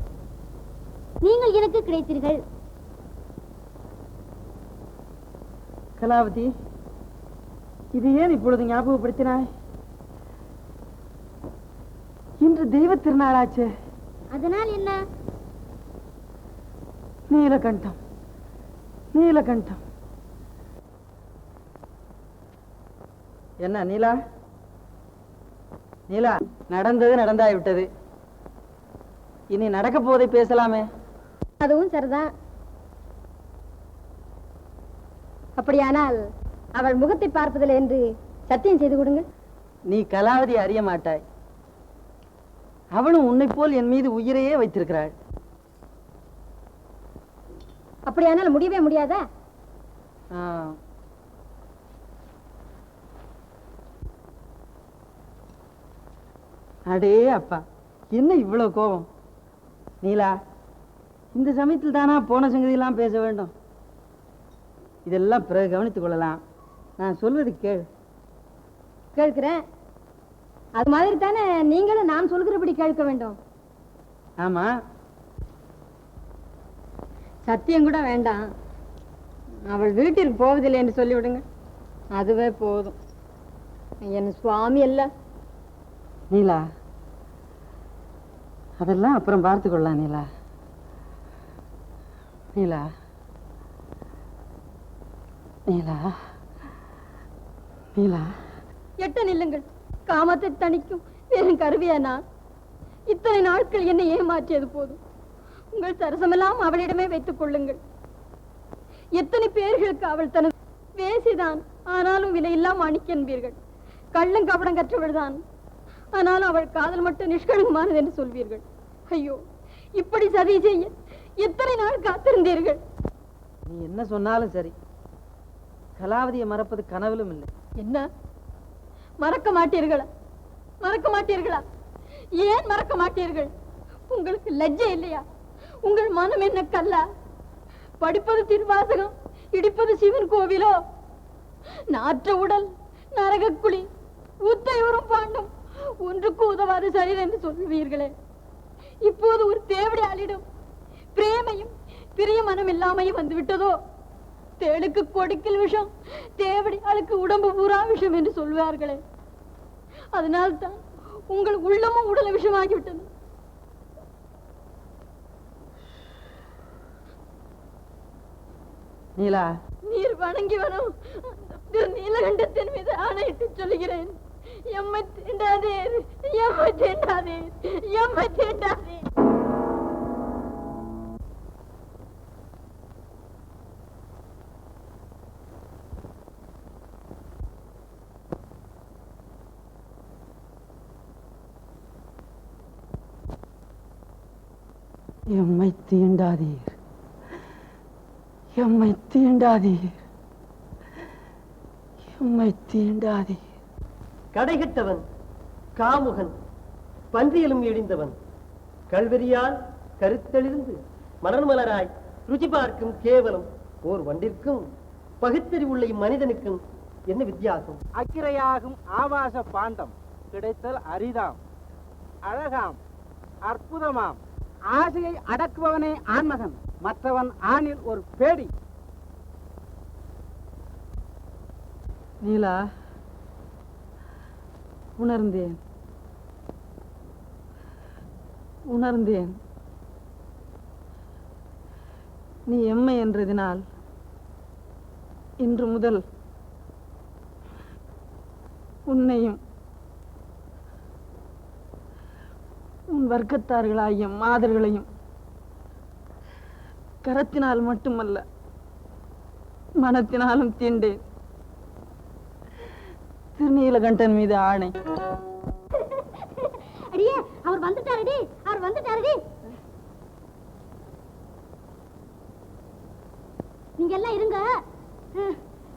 நீங்கள் எனக்கு கிடைத்தீர்கள். கலாவதி, இது ஏன் இப்பொழுது ஞாபகப்படுத்தினாய்? இன்று தெய்வ திருநாளாச்சே. அதனால் என்ன? நீலகண்டம், நீலகண்டம். என்ன நீலா? நீலா, நடந்தது நடந்தாய் விட்டது. இனி நடக்க போவதை பேசலாமே. அதுவும் சரிதான். அப்படியானால் அவள் முகத்தை பார்ப்பதில்லை என்று சத்தியம் செய்து கொடுங்க. நீ கலாவதி அறிய மாட்டாய். அவளும் உன்னை போல் என் மீது உயிரையே வைத்திருக்கிறாள். அப்படியானால் முடியவே முடியாதா? அடே அப்பா, என்ன இவ்வளவு கோபம்? நீலா, இந்த சமயத்தில் தானா போன சங்கதியெல்லாம் பேச வேண்டும்? இதெல்லாம் பிறகு கவனித்துக் கொள்ளலாம். நான் சொல்வது கேள். கேட்கிறேன். அது மாதிரி தானே நீங்களும் நான் சொல்கிறபடி கேட்க வேண்டும். ஆமா, சத்தியம் கூட வேண்டாம். அவள் வீட்டிற்கு போவதில்லை என்று சொல்லிவிடுங்க, அதுவே போதும். என் சுவாமி அல்ல. நீலா, அதெல்லாம் அப்புறம் பார்த்து கொள்ளலாம். நீலா, நீலா, நீலா, நீலா. எட்ட நில்லுங்கள். காமத்தை தணிக்கும் வெறும் கருவியா நான்? இத்தனை நாட்கள் என்னை ஏமாற்றியது போதும். உங்கள் சரசமெல்லாம் அவளிடமே வைத்துக் கொள்ளுங்கள். எத்தனை பேர்களுக்கு அவள் தனது வேசிதான், ஆனாலும் விலையில்லா மாணிக்க என்பீர்கள். கள்ளம் கபடம் கற்றவள் தான், ஆனாலும் அவள் காதல் மட்டும் நிஷ்கலங்கமானது என்று சொல்வீர்கள். ஐயோ, இப்படி சதி செய்ய எத்தனை நாள் காத்திருந்தீர்கள்? நீ என்ன சொன்னாலும் சரி, கலாவதியை மறப்பது கனவிலும் இல்லை. என்ன, மறக்க மாட்டீர்களா? மறக்க மாட்டீர்களா? ஏன் மறக்க மாட்டீர்கள்? உங்களுக்கு லஜ்ஜை இல்லையா? உங்கள் மனம் என்ன கல்லா? படிப்பது திருவாசகம், இடிப்பது சிவன் கோவிலோ? நாற்ற உடல், நரகக்குழி, ஊத்தையூரும் பாண்டம், ஒன்றுக்கு உதவாது சரீர் என்று சொல்வீர்களே. இப்போது ஒரு தேவடி ஆளிடும் பிரேமையும் பிரிய மனம் இல்லாமையும் வந்து விட்டதோ? தேளுக்கு கொடுக்கில் விஷம், தேவடி ஆளுக்கு உடம்பு பூரா விஷம் என்று சொல்வார்களே. அதனால்தான் உங்கள் உள்ளமும் உடல விஷமாகிவிட்டது. நீலா, நீர் வணங்கி வரும் நீலகண்டத்தின் மீது ஆணையிட்டு சொல்லுகிறேன், எம்மை தீண்டாதே, எம்மை தீண்டாதே, எம்மை தீண்டாதே. எம்மை தீண்டாதீர், எம்மை தீண்டாதீர், எம்மை தீண்டாதீர். கடைகட்டவன், காமுகன், பன்றியலும் இழிந்தவன், கல்வெறியால் கருத்தெளிந்து மலர்மலராய் ருச்சி பார்க்கும் கேவலம் ஓர் வண்டிற்கும் பகுத்தறிவுள்ள இம்மனிதனுக்கும் என்ன வித்தியாசம்? அக்கிரையாகும் ஆபாச பாண்டம் கிடைத்தல் அரிதாம், அழகாம், அற்புதமாம். ஆசையை அடக்குபவனே ஆண்மகன், மற்றவன் ஆணில் ஒரு பேடி. நீலா, உணர்ந்தேன், உணர்ந்தேன். நீ எம்மை என்றதினால் இன்று முதல் உன்னையும் உன் வர்க்கத்தார்களாகிய மாதர்களையும் கரத்தினால் மட்டுமல்ல மனத்தினாலும் தீண்டேன். திருநீலகண்டன் மீது ஆணை. அடியே, அவர் வந்துட்டாரடி, அவர் வந்துட்டாரடி. நீங்க எல்லாம் இருங்க.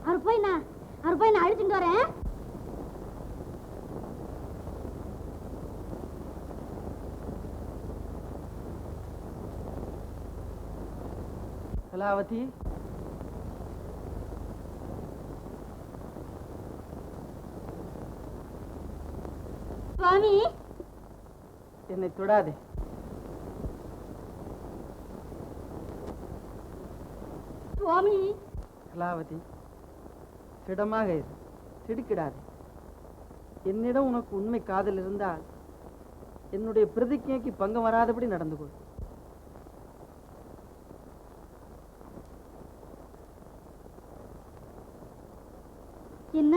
அவர் போய் நான் அழிச்சுட்டு வரேன். கலாவதி, சுவாமி, என்னை தொடாதே. சுவாமி. கலாவதி, திடமாக இரு, திடுக்கிடாதே. என்னிடம் உனக்கு உண்மை காதல் இருந்தால் என்னுடைய பிரதிஜைக்கு பங்கம் வராதபடி நடந்து கொள். என்ன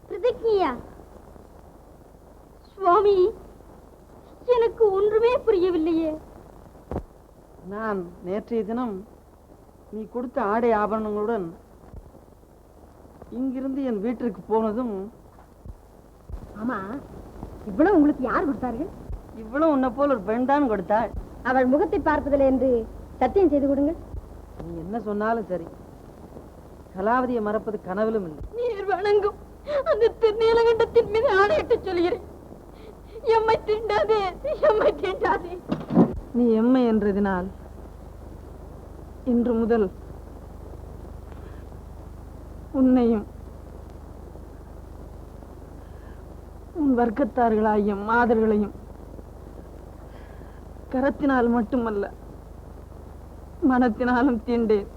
பிரதிஜையா? சுவாமி, எனக்கு ஒன்றுமே புரியவில்லையே. நான் நேற்றைய தினம் நீ கொடுத்த ஆடை ஆபரணங்களுடன் இங்கிருந்து என் வீட்டிற்கு போனதும். ஆமா, இவ்வளவு உங்களுக்கு யார் கொடுத்தார்கள்? இவ்வளவு உன்னை போல் ஒரு பெண் தான் கொடுத்தாள். அவள் முகத்தை பார்ப்பதில்லை என்று சத்தியம் செய்து கொடுங்க. நீ என்ன சொன்னாலும் சரி, கலாவதியை மறப்பது கனவிலும் இல்லை. நீர் வணங்கும் அந்த திருநீலகண்டத்தின் மீது ஆணையிட்டு சொல்கிறேன், எம்மை தீண்டாதே, எம்மை தீண்டாதே. நீ எம்மை என்றதினால் இன்று முதல் உன்னையும் உன் வர்க்கத்தார்களாகிய மாதர்களையும் கரத்தினால் மட்டுமல்ல மனத்தினாலும் தீண்டேன்.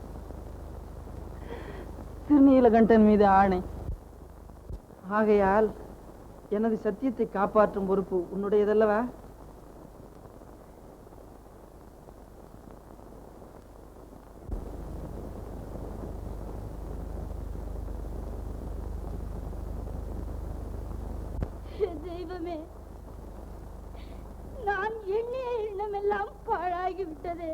திருநீலகண்டன் மீது ஆணை. ஆகையால் எனது சத்தியத்தை காப்பாற்றும் பொறுப்பு உன்னுடையதல்லவா? தெய்வமே, நான் எண்ணிய எண்ணமெல்லாம் பாழாகிவிட்டதே.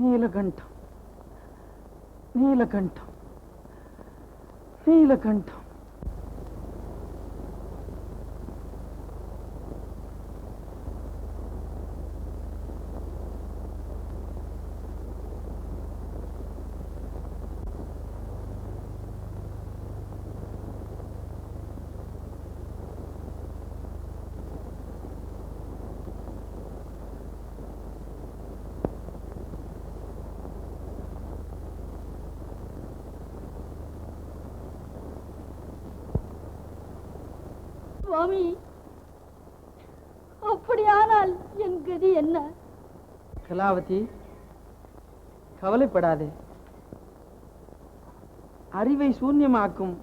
நீலகண்டம், நீலகண்டம், நீலகண்டம். சுவாமி, அப்படியானால் என் கதி என்ன? கலாவதி, கவலைப்படாதே. அறிவை சூன்யமாக்கும்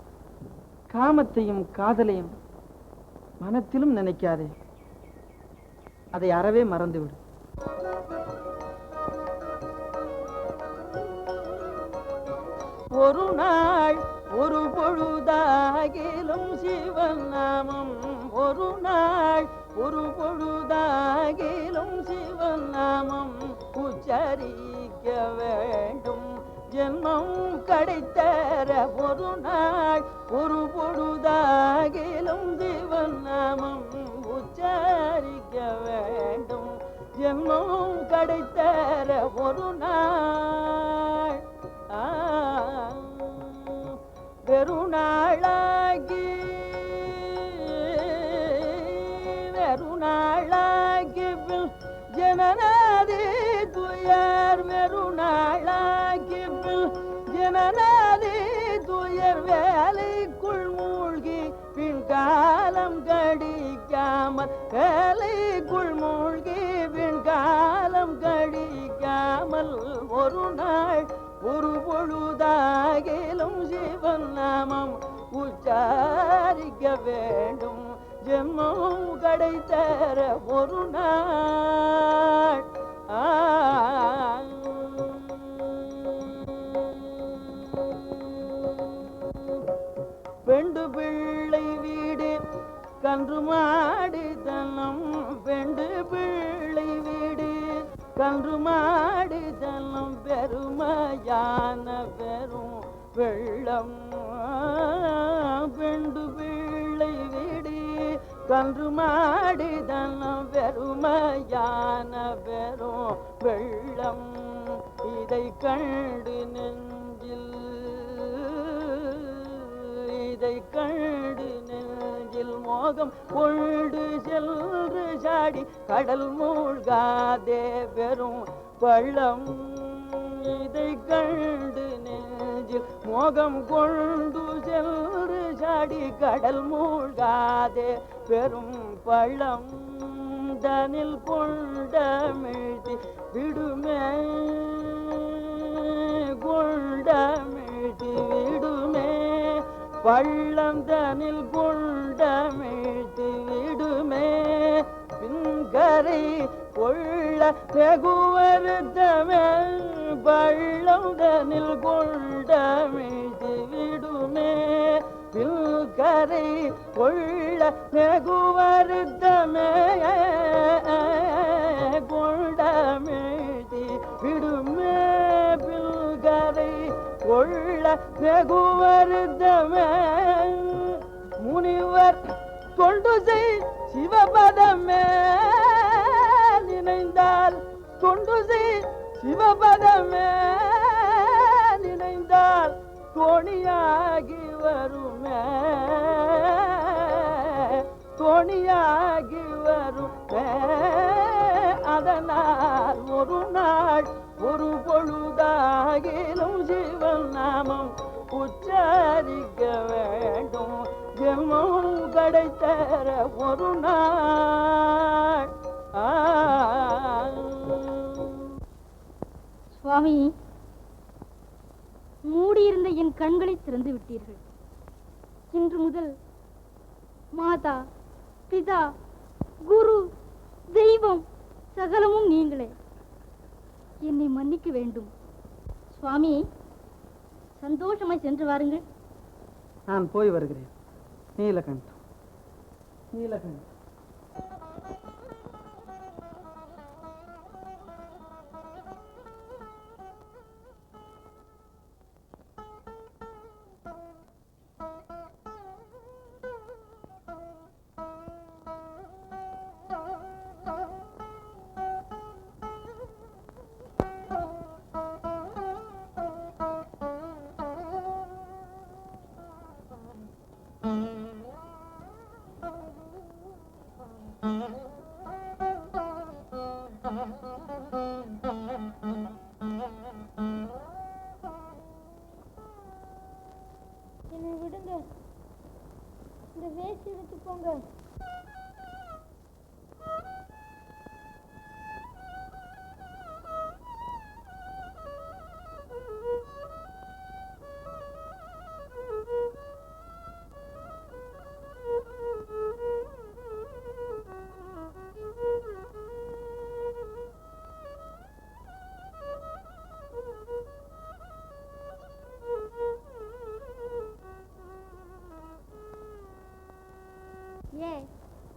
காமத்தையும் காதலையும் மனத்திலும் நினைக்காதே. அதை அறவே மறந்துவிடு. ஒரு நாள் ஒரு பொழுதாகிலும் சிவன் நாமம், ஒரு நாள் ஒரு பொழுதாகிலும் சிவன் நாமம் உச்சரிக்க வேண்டும். ஜென்மம் கிடைத்தர ஒரு நாள் ஒரு பொழுதாகிலும் சிவன் நாமம் உச்சரிக்க வேண்டும். ஜென்மம் கிடைத்தர ஒரு நாள் வெறுநாளாகி வெறுநாளாகி ஜனநாதி துயர், வெறுநாளாகி ஜனநாதி துயர் வேலைக்குள் மூழ்கி பின் காலம் கடிக்காமல், வேலைக்குள் மூழ்கி பின் காலம் கடிக்காமல் ஒரு நாள் ஒரு பொழுதாகிலும் சிவன் நாமம் உச்சாரிக்க வேண்டும். ஜென்மம் கிடைத்தர ஒரு நாள் பெண்டு பிள்ளை வீடு கன்று மாடு தனம், பெண்டு பிள்ளை வீடு கன்று மாடு தனம் பெருமை பெருமையான பெரும் வெள்ளம் பெண்டு பிள்ளை விடி கன்று மாடிதனம் பெருமையான பெரும் வெள்ளம் இதை கண்டு நெஞ்சில் மோகம் கொண்டு சென்று சாடி கடல் மூழ்காதே பெரும் பள்ளம் இதை கண்டு நெஞ்சில் மோகம் கொண்டு சென்று சாடி கடல் மூழ்காதே பெரும் பள்ளம் தனில் கொண்டமிழ்த்தி விடுமே கொண்டமிழ்த்தி விடுமே பள்ளம் தனில் கொண்டமிழ்த்தி விடுமே பின்கரை கொள்ள வெகு வருத்தமே பள்ளம் தனில் கொண்டமிழ்த்தி விடுமே பின்கரை கொள்ள வெகு வருத்தமே கொண்டமிழ்த்தி விடுமே பின்கரை கொள்ள வெகு வருத்தமே முனிவர் தொண்டு செய் சிவபதமே நினைந்தால் தொண்டு செய் சிவபதமே நினைந்தால் தோணியாகி வருமே தோணியாகி வருமே அதனால் ஒரு நாள் ஒரு பொழுதாகிலும் சிவன் நாமம் உச்சரிக்க வேண்டும் ஜென்மம் கிடைத்தர ஒரு நாள் சுவாமி, மூடியிருந்த என் கண்களை திறந்து விட்டீர்கள். இன்று முதல் மாதா, பிதா, குரு, தெய்வம் சகலமும் நீங்களே. என்னை மன்னிக்க வேண்டும். சுவாமி, சந்தோஷமாய் சென்று வாருங்கள். நான் போய் வருகிறேன். நீலகண்டம், நீலகண்டம். என்னை விடுங்க, இந்த வேஷ்டி எடுத்து போங்க.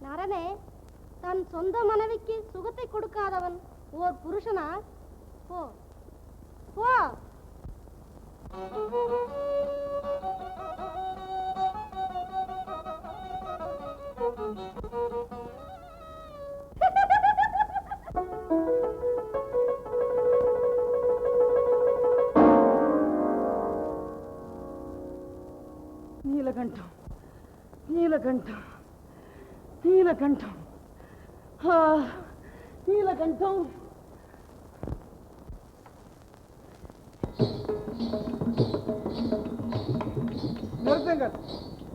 நரனே, தன் சொந்த மனைவிக்கு சுகத்தை கொடுக்காதவன் ஓர் புருஷனா? போ போ. நீலகண்டம், நீலகண்டம், நீலகண்டம், நீலகண்டம். நிறுத்துங்கள்.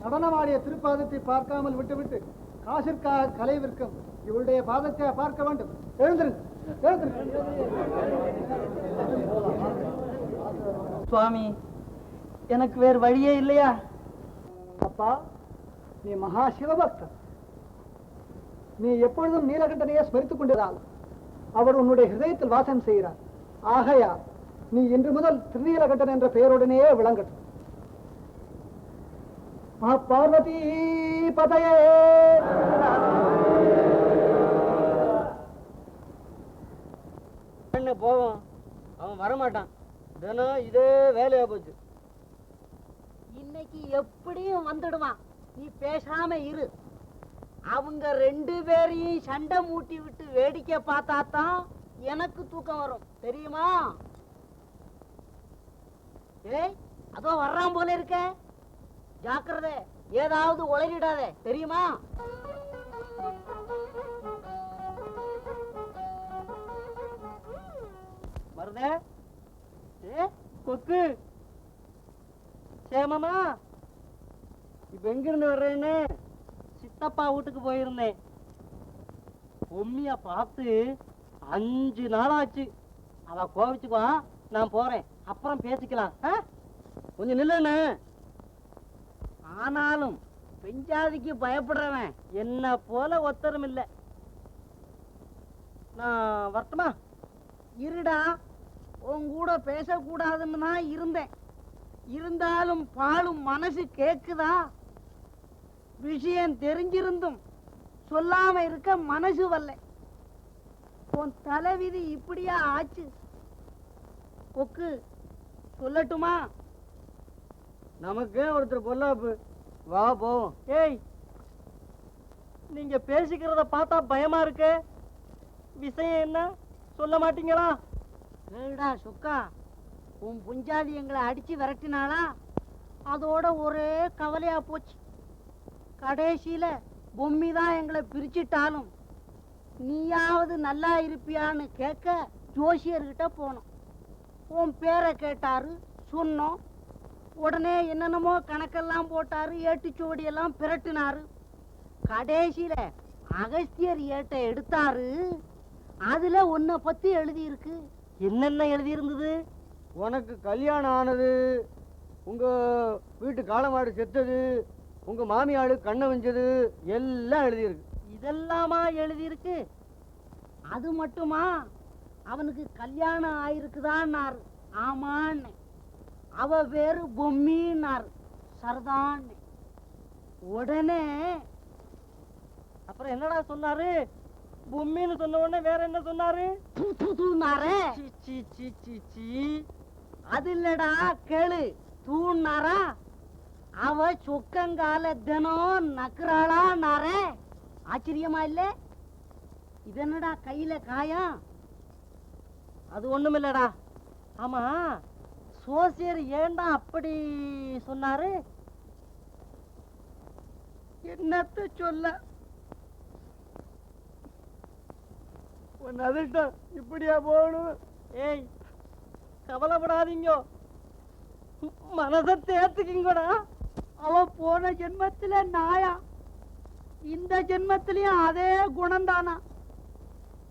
நடனமாடிய திருப்பாதத்தை பார்க்காமல் விட்டுவிட்டு காசிற்காக கலை விற்கும் இவருடைய பாதத்தை பார்க்க வேண்டும். எழுந்திருங்க, எழுந்திருங்க. சுவாமி, எனக்கு வேறு வழியே இல்லையா? அப்பா, நீ மகா சிவபக்தன். நீ எப்பொழுதும் நீலகண்டனையே ஸ்மரித்துக் கொண்டதால் அவர் உன்னுடைய ஹிருதயத்தில் வாசம் செய்கிறார். ஆகையா நீ இன்று முதல் திருநீலகண்டன் என்ற பெயருடனேயே விளங்கட்டும். பார்வதி பதையே. போவோம், அவன் வரமாட்டான். தினம் இதே வேலையா போச்சு. இன்னைக்கு எப்படியும் வந்துடுவான், நீ பேசாம இரு. அவங்க 2 பேரையும் சண்டை மூட்டி விட்டு வேடிக்கை பார்த்தா தான் எனக்கு தூக்கம் வரும், தெரியுமா? ஏய், அதோ வர்றான் போல இருக்க, ஜாக்கிரதை, ஏதாவது உளறிடாத, தெரியுமா? மருதே, ஏ கொக்கு, சேமமா? இப்ப எங்க இருந்து வர்றேன்னு? சித்தப்பா வீட்டுக்கு போயிருந்தேன். பொம்மிய பார்த்து 5 நாள் ஆச்சு. அவ கோவிச்சுக்குவா, நான் போறேன், அப்புறம் பேசிக்கலாம். கொஞ்சம் நில்லுன்னு. ஆனாலும் பெஞ்சாதிக்கு பயப்படுறவன் என்ன போல ஒத்தரும் இல்ல. நான் வரட்டுமா? இருடா, உன் கூட பேசக்கூடாதுன்னு தான் இருந்தேன். இருந்தாலும் பாலும் மனசு கேக்குதா? விஷயம் தெரிஞ்சிருந்தும் சொல்லாம இருக்க மனசு வரல. உன் தலைவிதி இப்படியா ஆச்சு? கொக்கு, சொல்லட்டுமா? நமக்கு ஒருத்தர் பொல்லாப்பு. வா போவோம். ஏய், நீங்க பேசிக்கிறத பார்த்தா பயமா இருக்கு. விஷயம் என்ன சொல்ல மாட்டீங்களா? ஏடா சொக்கா, உன் புஞ்சாதி எங்களை அடிச்சு விரட்டினாளா? அதோட ஒரே கவலையா போச்சு. கடைசியில பொம்மி தான் எங்களை பிரிச்சிட்டாலும் நீயாவது நல்லா இருப்பியான்னு கேட்க ஜோசியர்கிட்ட போனோம். உன் பேரை கேட்டாரு, சொன்னோம். உடனே என்னென்னமோ கணக்கெல்லாம் போட்டாரு, ஏட்டுச்சோடி எல்லாம் பிரட்டினாரு. கடைசியில அகஸ்தியர் ஏட்டை எடுத்தாரு. அதுல உன்னை பத்தி எழுதி இருக்கு. என்னென்ன எழுதி இருந்தது? உனக்கு கல்யாணம் ஆனது, உங்க வீட்டு காளமாடு செத்தது, உங்க மாமியாடு கண்ணை வஞ்சது, எல்லாம் எழுதியிருக்கு. இதெல்லாமா எழுதி இருக்கு? அது மட்டுமா, அவனுக்கு கல்யாணம் ஆயிருக்குதான்னாரு. ஆமான்னு. அவ பேரு பொம்மின்னாரு. சரதான். உடனே அப்புறம் என்னடா சொன்னாரு? பொம்மின்னு சொன்ன உடனே வேற என்ன சொன்னாரு? தூனாரே. சீ, சீ, சீ, சீ, சீ. அது இல்லடா, கேளு. தூணாரா? அவ சொக்கங்கால தினம் நக்குறாளா நாரே. ஆச்சரியமா இல்ல? இதென்னடா கையில காயம்? அது ஒண்ணுமில்லடா. ஆமா, சோசியர் ஏன்டா அப்படி சொன்னாரு? என்னத்த சொல்ல? உன் அதிர்ஷ்டம் இப்படியா போகணும்? ஏய், கவலைப்படாதீங்க, மனசை தேர்த்துக்கிங்கடா. அவ போன ஜென்மத்துல நாயா, இந்த ஜென்மத்திலயும் அதே குணம்தானா?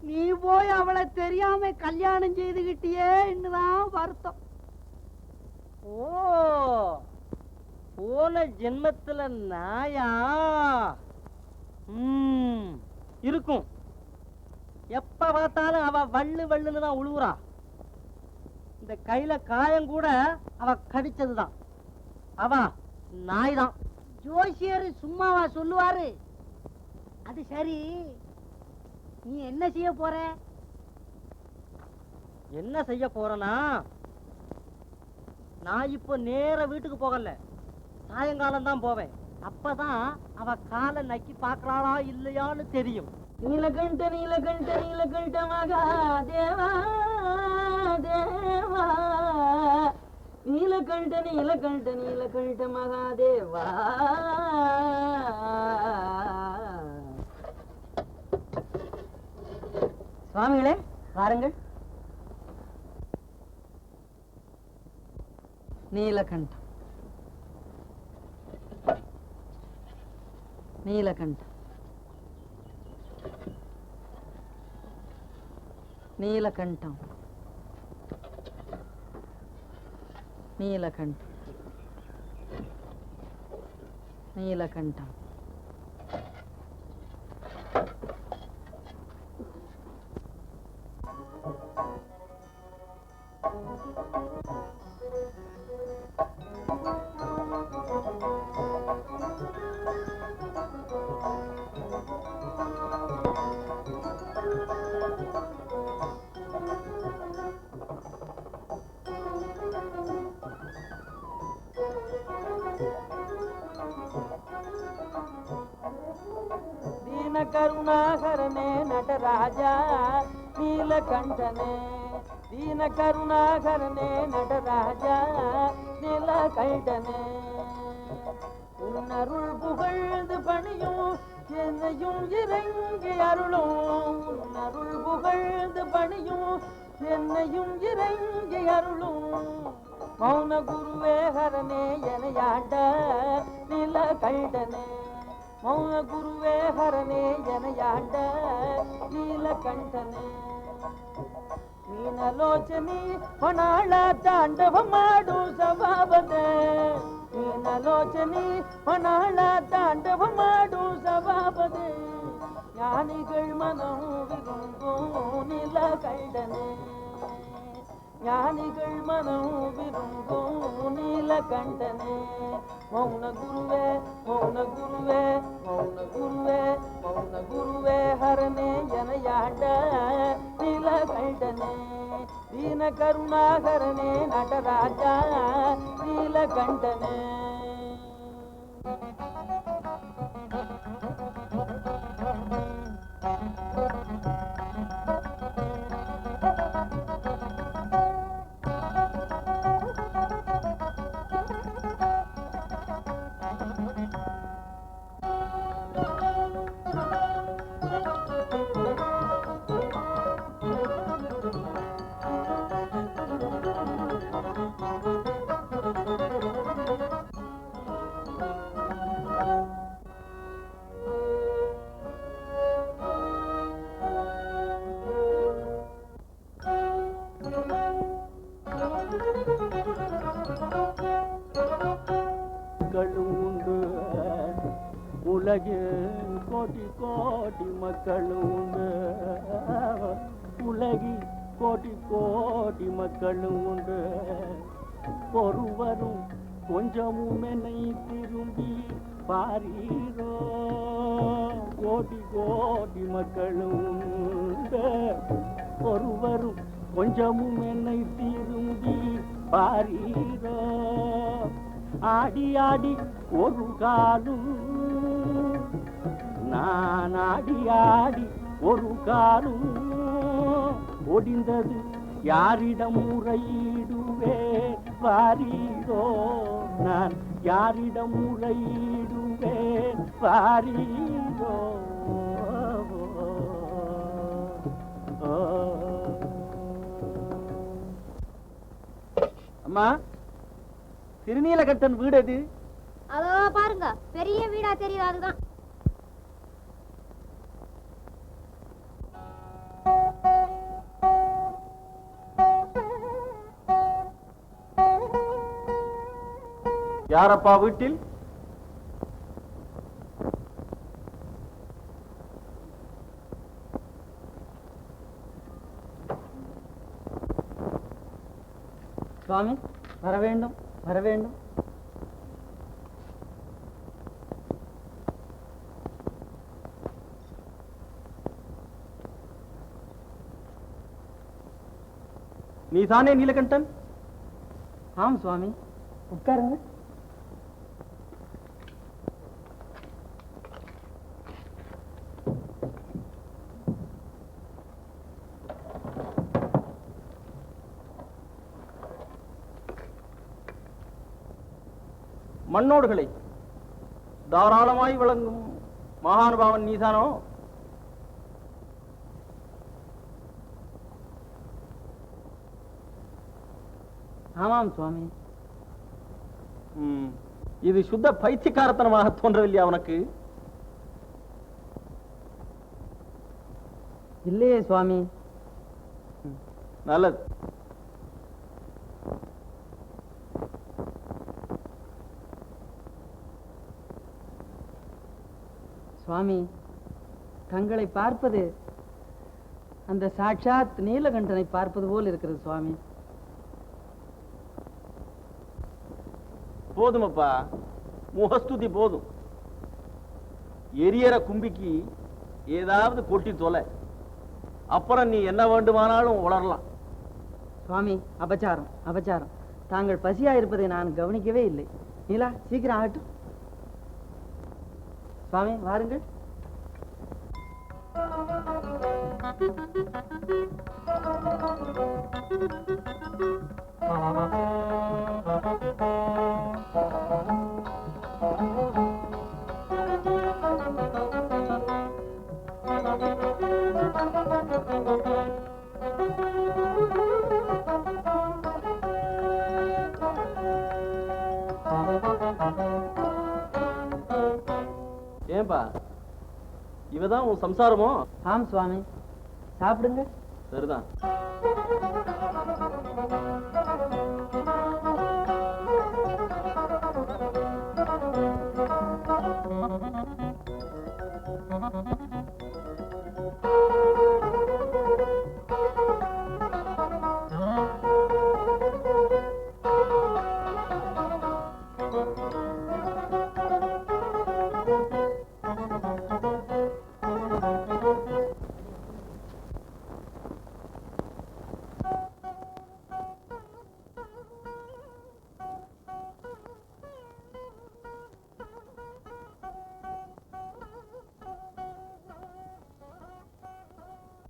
நீ போய் அவளை தெரியாம கல்யாணம் செய்துகிட்டியே இன்னுதான் வருத்தம். ஓ, போன ஜென்மத்துல நாயா? இருக்கும். எப்ப பார்த்தாலும் அவ வள்ளு வள்ளுன்னு தான் உழுவுறா. இந்த கையில காயம் கூட அவ கடிச்சதுதான். அவ நாய் தான். ஜோசியர் சும்மாவா சொல்லுவாரு? அது சரி, நீ என்ன செய்ய போற? என்ன செய்ய போறனா, நான் இப்போ நேர வீட்டுக்கு போகல, சாயங்காலம் தான் போவேன். அப்பதான் அவ காலை நக்கி பாக்குறாளா இல்லையான்னு தெரியும். நீலகண்ட நீலகண்ட நீலகண்ட மகாதேவா தேவா, நீலகண்ட நீலகண்ட நீலகண்ட மகாதேவா. சுவாமிகளே, வாருங்கள். நீலகண்டம் நீலகண்டம் நீலகண்டம் நீலகண்டம் நீலகண்டம். கருணாகரனே நடராஜா நீலகண்டனே தீன கருணாகரனே நடராஜா நீலகண்டனே உன்னருள் புகழ்ந்து பணியும் என்னையும் இறங்கி அருளும் உன்னருள் புகழ்ந்து பணியும் என்னையும் இறங்கி அருளும் மௌன குருவே ஹரனே எனையாண்ட நீலகண்டனே மௌன குருவே ஹரனே எனையாண்ட நீலகண்டனே ಮೀನಲೋಚನಿ ಹೊನಾಳ ತಾಂಡವ ಮಾಡು ಸಭಾಪತೆ ಮೀನಲೋಚನಿ ಹೊನಾಳ ತಾಂಡವ ಮಾಡು ಸಭಾಪತೆ ಜ್ಞಾನಿಗಳ್ ಮನೋವಿರುಂಗೋ ನೀಲಕಂಠನೆ ಜ್ಞಾನಿಗಳ್ ಮನೋವಿರುಂಗೋ ನೀಲಕಂಠನೆ ಮೌನ ಗುರುವೆ ಮೌನ ಗುರುವೆ ಮೌನ ಗುರುವೆ ಮೌನ ಗುರುವೆ ಹರನೆ ಎನಯಾಡ ನೀಲಕಂಠನೆ ದೀನ ಕರುಣಾಕರನೆ ನಟರಾಜ ನೀಲಕಂಠನೆ கோட்டி கோட்டி மக்களும் உலகி கோட்டி கோட்டி மக்களும் உண்டு ஒருவரும் கொஞ்சமும் என்னை திரும்பி பாரீரோ கோட்டி கோட்டி மக்களும் உண்டு ஒருவரும் கொஞ்சமும் என்னை திரும்பி பாரீரோ ஆடி ஆடி ஒரு காலும் நான் ஆடி ஆடி ஒரு காலும் ஒடிந்தது யாரிடம் முறையிடுவே வாரீரோ நான் யாரிடம் முறையிடுவே வாரீரோ அம்மா திருநீலகண்டன் வீடு அது அதோ பாருங்க பெரிய வீடா தெரியுது அதுதான் யாரப்பா வீட்டில் சுவாமி வர வேண்டும் வர வேண்டும் நீதானே நீலகண்டன் ஆம் சுவாமி உட்காருங்க மண்ணோடுகளை தாராளமாய் விளங்கும் மகானுபாவன் நீதானோ ஆமாம் சுவாமி இது சுத்த பைத்தியக்காரத்தனமாக தோன்றவில்லையா உனக்கு இல்லையே சுவாமி நல்லது சுவாமி தங்களை பார்ப்பது அந்த சாட்சாத் நீலகண்டனை பார்ப்பது போல் இருக்கிறது சுவாமி போதுமப்பா முகஸ்துதி போதும் எரியற கும்பிக்கு ஏதாவது கொட்டி தொலை அப்புறம் நீ என்ன வேண்டுமானாலும் உளரலாம் சுவாமி அபச்சாரம் அபச்சாரம் தாங்கள் பசியா இருப்பதை நான் கவனிக்கவே இல்லை நீலா சீக்கிரம் ஆகட்டும் சுவாமி வாருங்கள் ஏன்பா இவதான் உன் சம்சாரமோ? ஆம் சுவாமி, சாப்பிடுங்க. சரிதான்.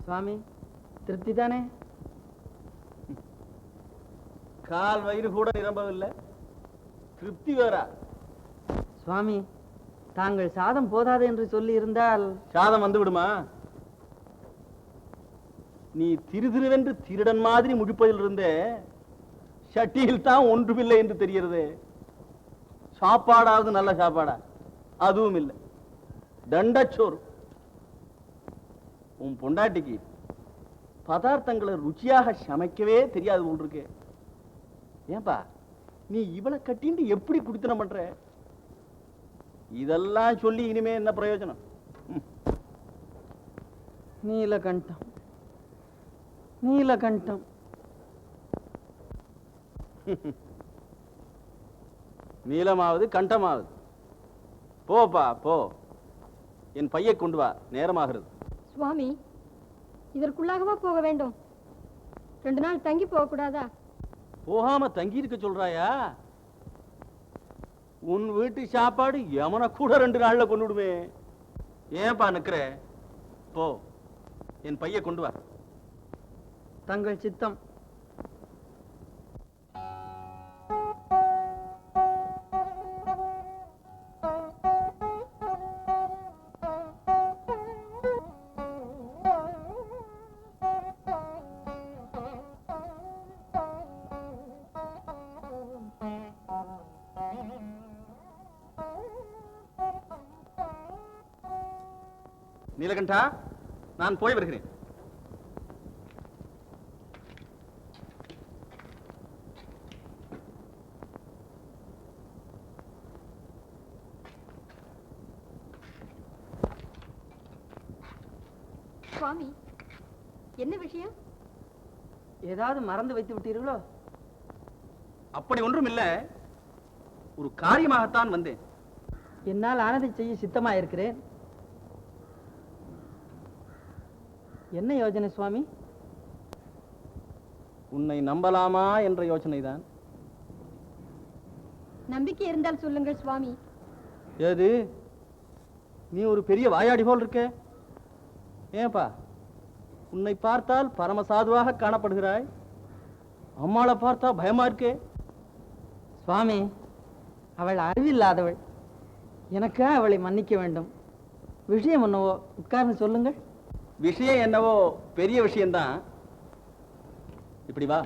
சுவாமி, திருப்தி தானே? கால் வயிறு கூட நிரம்பவில்லை, திருப்தி வேற. சுவாமி, தாங்கள் சாதம் போதாது என்று சொல்லி இருந்தால் சாதம் வந்து விடுமா? நீ திருதிருவென்று திருடன் மாதிரி முழிப்பதில் இருந்தே சட்டியில் தான் ஒன்றுமில்லை என்று தெரிகிறது. சாப்பாடாவது நல்ல சாப்பாடா? அதுவும் இல்லை, தண்டச்சோறு. உன் பொண்டாட்டிக்கு பதார்த்தங்களை ருச்சியாக சமைக்கவே தெரியாது போல் இருக்கு. ஏன்பா நீ இவளை கட்டிண்டு எப்படி குடித்தனம் பண்ற? இதெல்லாம் சொல்லி இனிமே என்ன பிரயோஜனம்? நீலகண்டம், நீலகண்டம். நீளமாவது கண்டமாவது. போப்பா போ, என் பையை கொண்டு வா, நேரமாகிறது. சுவாமி, இதற்குள்ளாகவா போக வேண்டும்? 2 நாள் தங்கி போக கூடாதா? போகாம தங்கி இருக்க சொல்றாயா? உன் வீட்டு சாப்பாடு யமனை கூட 2 நாள்ல கொண்டு விடுமே. ஏன்பா நிக்கிற? போ, என் பையை கொண்டு வா. தங்கள் சித்தம். நீலகண்டா, நான் போய் வருகிறேன். சுவாமி, என்ன விஷயம்? ஏதாவது மறந்து வைத்து விட்டீர்களோ? அப்படி ஒன்றும் இல்லை, ஒரு காரியமாகத்தான் வந்தேன். என்னால் ஆனதை செய்ய சித்தமா இருக்கிறேன். என்ன யோசனை சுவாமி? உன்னை நம்பலாமா என்ற யோசனை தான். நம்பிக்கை இருந்தால் சொல்லுங்கள் சுவாமி. ஏது, நீ ஒரு பெரிய வாயாடி போல் இருக்க. ஏன்பா, உன்னை பார்த்தால் பரமசாதுவாக காணப்படுகிறாய், அம்மாளை பார்த்தா பயமா இருக்கே. சுவாமி, அவள் அறிவில்லாதவள். எனக்கா அவளை மன்னிக்க வேண்டும். விஷயம் என்னவோ உட்கார்ந்து சொல்லுங்கள். விஷயம் என்னவோ பெரிய விஷயம்தான். இப்படி வா.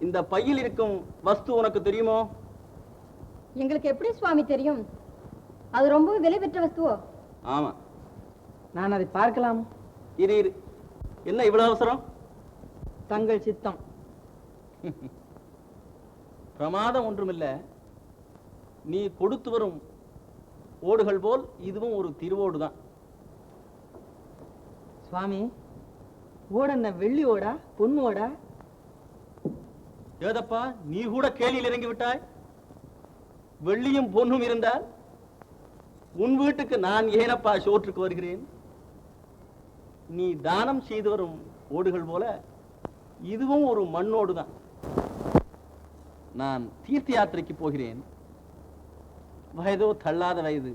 இந்த பையில் இருக்கும் வஸ்து உனக்கு தெரியுமோ? எங்களுக்கு எப்படி சுவாமி தெரியும்? அது ரொம்ப விலை பெற்ற வஸ்துவோ? ஆமா. நான் அதை பார்க்கலாம். இரு இரு, என்ன இவ்வளவு அவசரம்? தங்கள் சித்தம். பிரமாதம் ஒன்றுமில்லை. நீ கொடுத்து வரும் ஓடுகள் போல் இதுவும் ஒரு திருவோடு தான். சுவாமி, ஓடென்ன வெள்ளி ஓடா பொன் ஓடா? ஏதப்பா, நீ கூட கேலியில் இறங்கி விட்டாய். வெள்ளியும் பொன்னும் இருந்தால் உன் வீட்டுக்கு நான் ஏனப்பா சோற்றுக்கு வருகிறேன்? நீ தானம் செய்து வரும் ஓடுகள் போல இதுவும் ஒரு மண்ணோடு தான். நான் தீர்த்த யாத்திரைக்கு போகிறேன். வயதோ தள்ளாத வயது.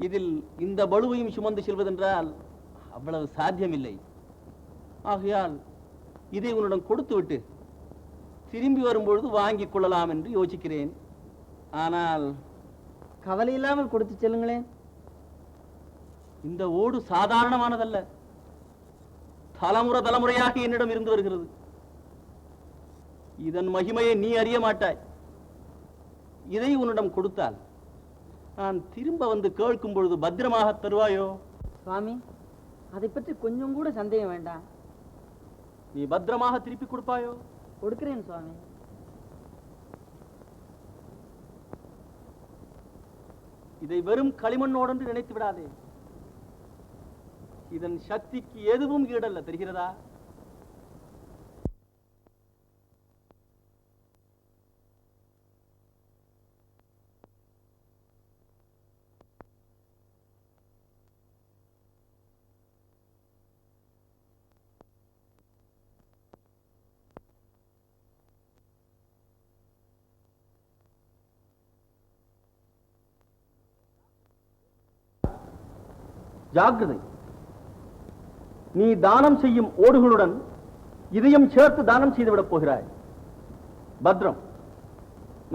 இதில் இந்த பளுவையும் சுமந்து செல்வதென்றால் அவ்வளவு சாத்தியமில்லை. ஆகையால் இதை உன்னிடம் கொடுத்து விட்டு திரும்பி வரும்பொழுது வாங்கிக் கொள்ளலாம் என்று யோசிக்கிறேன். ஆனால் கவலை இல்லாமல் கொடுத்து செல்லுங்களேன். இந்த ஓடு சாதாரணமானதல்ல. தலைமுறையாக என்னிடம் இருந்து வருகிறது. இதன் மகிமையை நீ அறிய மாட்டாய். இதை உன்னிடம் கொடுத்தால் நான் திரும்ப வந்து கேட்கும் பொழுது பத்திரமாக தருவாயோ? சுவாமி, அதை பற்றி கொஞ்சம் கூட சந்தேகம் வேண்டாம். நீ பத்திரமாக திருப்பி கொடுப்பாயோ? கொடுக்கிறேன் சுவாமி. இதை வெறும் களிமண்ணோடு நினைத்து விடாதே. இதன் சக்திக்கு எதுவும் ஈடல்ல, தெரிகிறதா? ஜாக்கிரதை. நீ தானம் செய்யும் ஓடுகளுடன் இதையும் சேர்த்து தானம் செய்துவிடப் போகிறாய். பத்ரம்,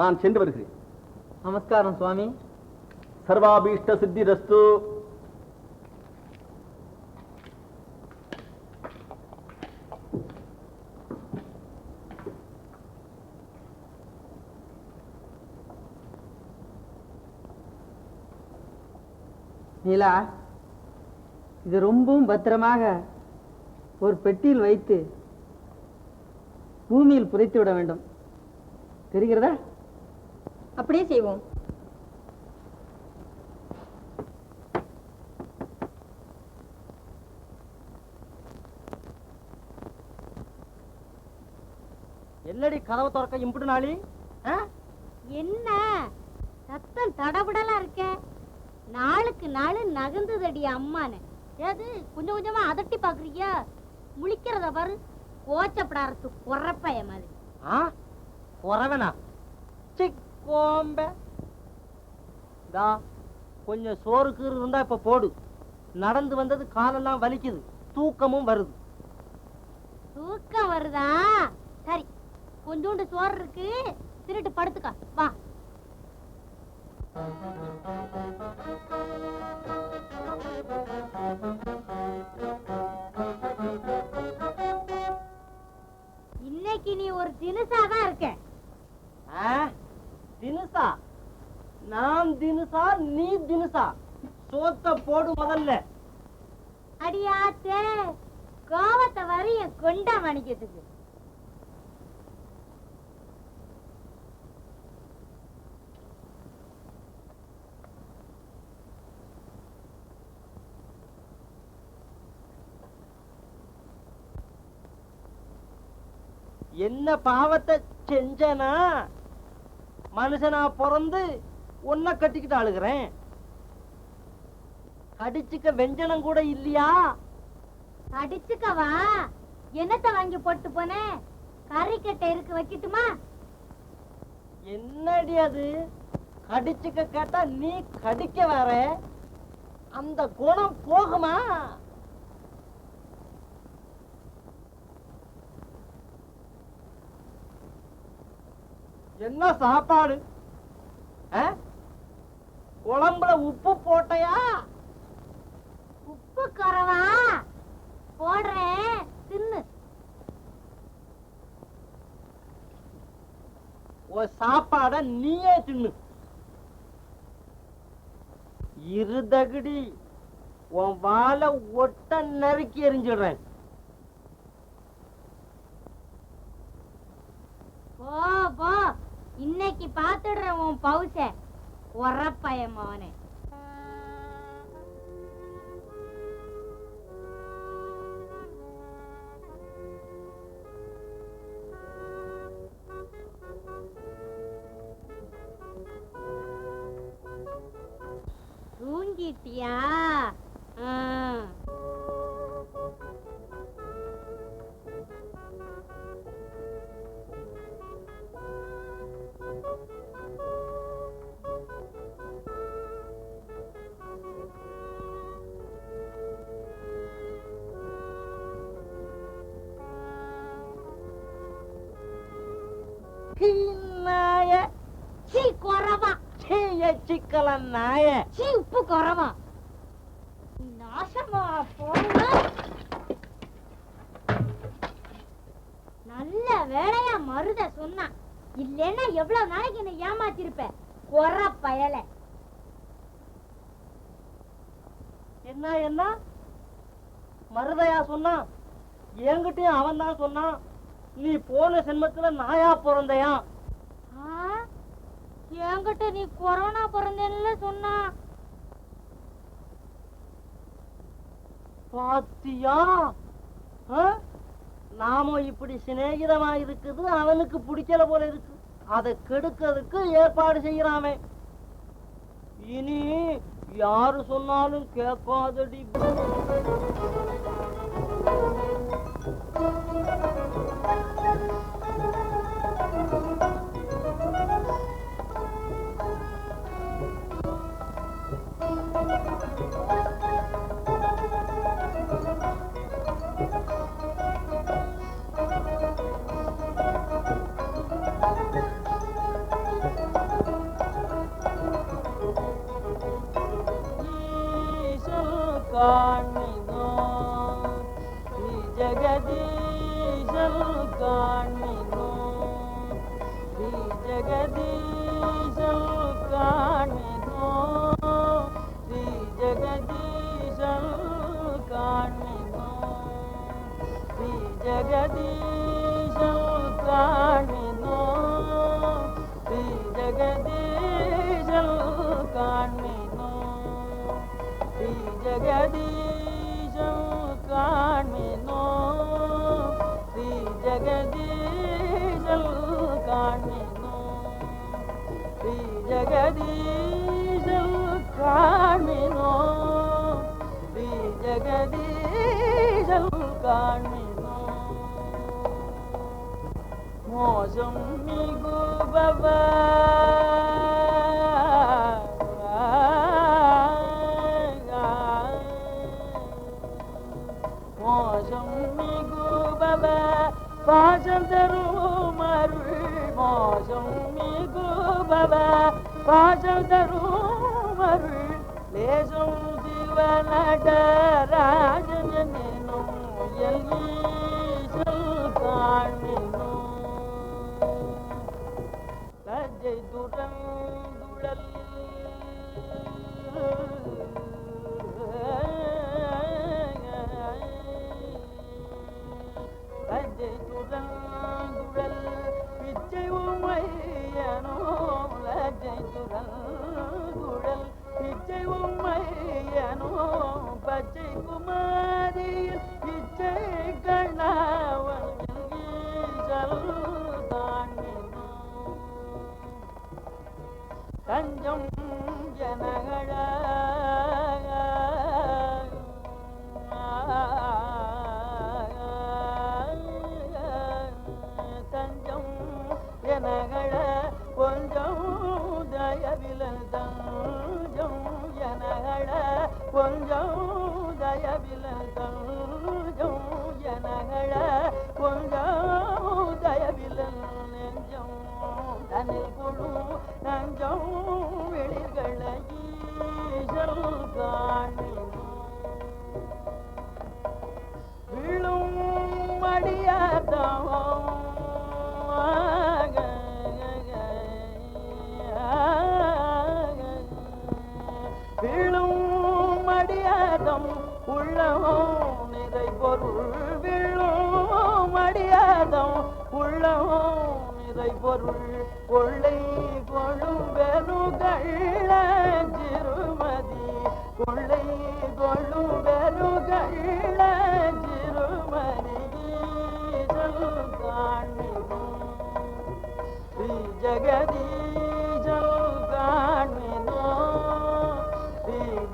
நான் சென்று வருகிறேன். நமஸ்காரம் சுவாமி. சர்வாபீஷ்ட சித்திரஸ்து. நீலா, இது ரொம்பவும் பத்திரமாக ஒரு பெட்டியில் வைத்து பூமியில் புதைத்து விட வேண்டும். தெரிகிறதா? அப்படியே செய்வோம். எல்லடி கதவை திறக்க இம்புட்டு நாளி? என்ன சத்தம் தடபுடலா இருக்க? நாளுக்கு நாள் நகர்ந்ததடி அம்மானு. ஏது கொஞ்சம் கொஞ்சமா அதட்டி பாக்குறியா? முழிக்கிறத பாரு, கோச்சப்படாரத்து குறப்பைய மாதிரி. குறவனா? கோம்ப தா கொஞ்சம் சோறுக்கு இருந்தா இப்ப போடு. நடந்து வந்தது காலெல்லாம் வலிக்குது, தூக்கமும் வருது. தூக்கம் வருதா? சரி, கொஞ்சோண்டு சோறு இருக்கு, திருட்டு படுத்துக்கா. வா. இன்னைக்கு நீ ஒரு தினுசாதான் இருக்க. தினுசா? நான் தினுசா, நீ தினுசா? சோத்த போடு முதல்ல. அடியாத்தே, கோவத்தை வரைய கொண்டா மணிக்கிறதுக்கு. என்ன பாவத்தை செஞ்சனா? மனுஷனா பிறந்து ஒன்ன கட்டிக்கிட்டு அழுகிறேன். கடிச்சுக்க வெஞ்சனம் கூட இல்லையா? அடிச்சுக்கவா? என்னத்தை வாங்கி போட்டு போனே? கறிக்கட்டை இருக்கு, வைக்கட்டுமா? என்னடி அது? கடிச்சுக்க கேட்டா நீ கடிக்க வர. அந்த குணம் போகுமா? என்ன சாப்பாடு? குழம்புல உப்பு போட்டையா? உப்பு குறவா? போடுறேன், தின்னு. சாப்பாட நீயே தின்னு. இருதகடி உன் வாழை ஒட்ட நறுக்கி எரிஞ்சிடுறேன். போ போ, இன்னைக்கு பாத்துடுறேன் உன் பவுச. உரப்பயமானே. வாங்கிட்டியா? நாய சீ குறவா, சிக்கலன் நாய சீ உப்பு குறவா, நாசமா போன. நல்ல வேலையா மருத சொன்னான், இல்லைன்னா எவ்வளவு நாளைக்கு என்ன ஏமாத்திருப்ப குற பயல. என்ன என்ன மருதையா சொன்னான்? என்கிட்டயும் அவன் தான் சொன்னான், நீ போன சென்மத்துல நாயா பிறந்தையா. என்கிட்ட நீ கொரோனா பிறந்தேன்னு சொன்னா. பாத்தியா? நாம இப்படி சிநேகிதமா இருக்குது அவனுக்கு பிடிக்கல போல இருக்கு. அதை கெடுக்கிறதுக்கு ஏற்பாடு செய்யறாமே. இனி யாரு சொன்னாலும் கேட்காதடி.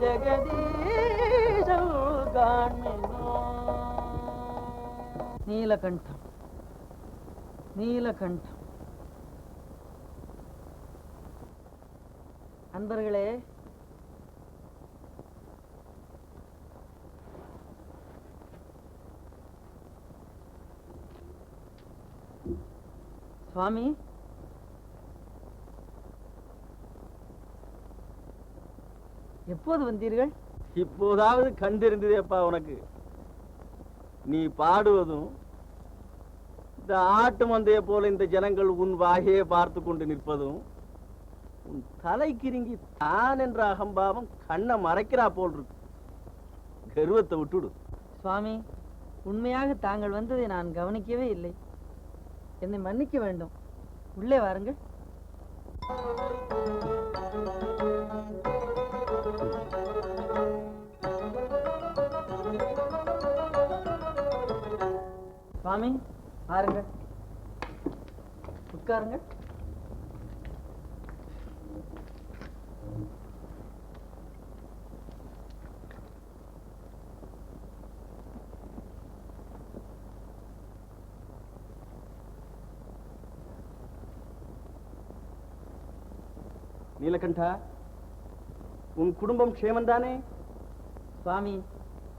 ஜெகதீஷம் காண்மினோ. நீலகண்டம், நீலகண்டம். அன்பர்களே, சுவாமி, எப்போது வந்தீர்கள்? இப்போதாவது கண்டிருந்ததேப்பா உனக்கு. நீ பாடுவதும் இந்த ஆட்டு மந்தைய போல இந்த ஜனங்கள் உன் வாயே பார்த்து கொண்டு நிற்பதும், உன் தலைக்கிருங்கி தான் என்ற அகம்பாவம் கண்ணை மறைக்கிறா போல் இருக்கு. கர்வத்தை விட்டுடு. சுவாமி, உண்மையாக தாங்கள் வந்ததை நான் கவனிக்கவே இல்லை. என்னை மன்னிக்க வேண்டும். உள்ளே வாருங்கள். சுவாமி, வாருங்கள், உட்காருங்கள். நீலகண்டா, உன் குடும்பம் க்ஷேமந்தானே? சுவாமி,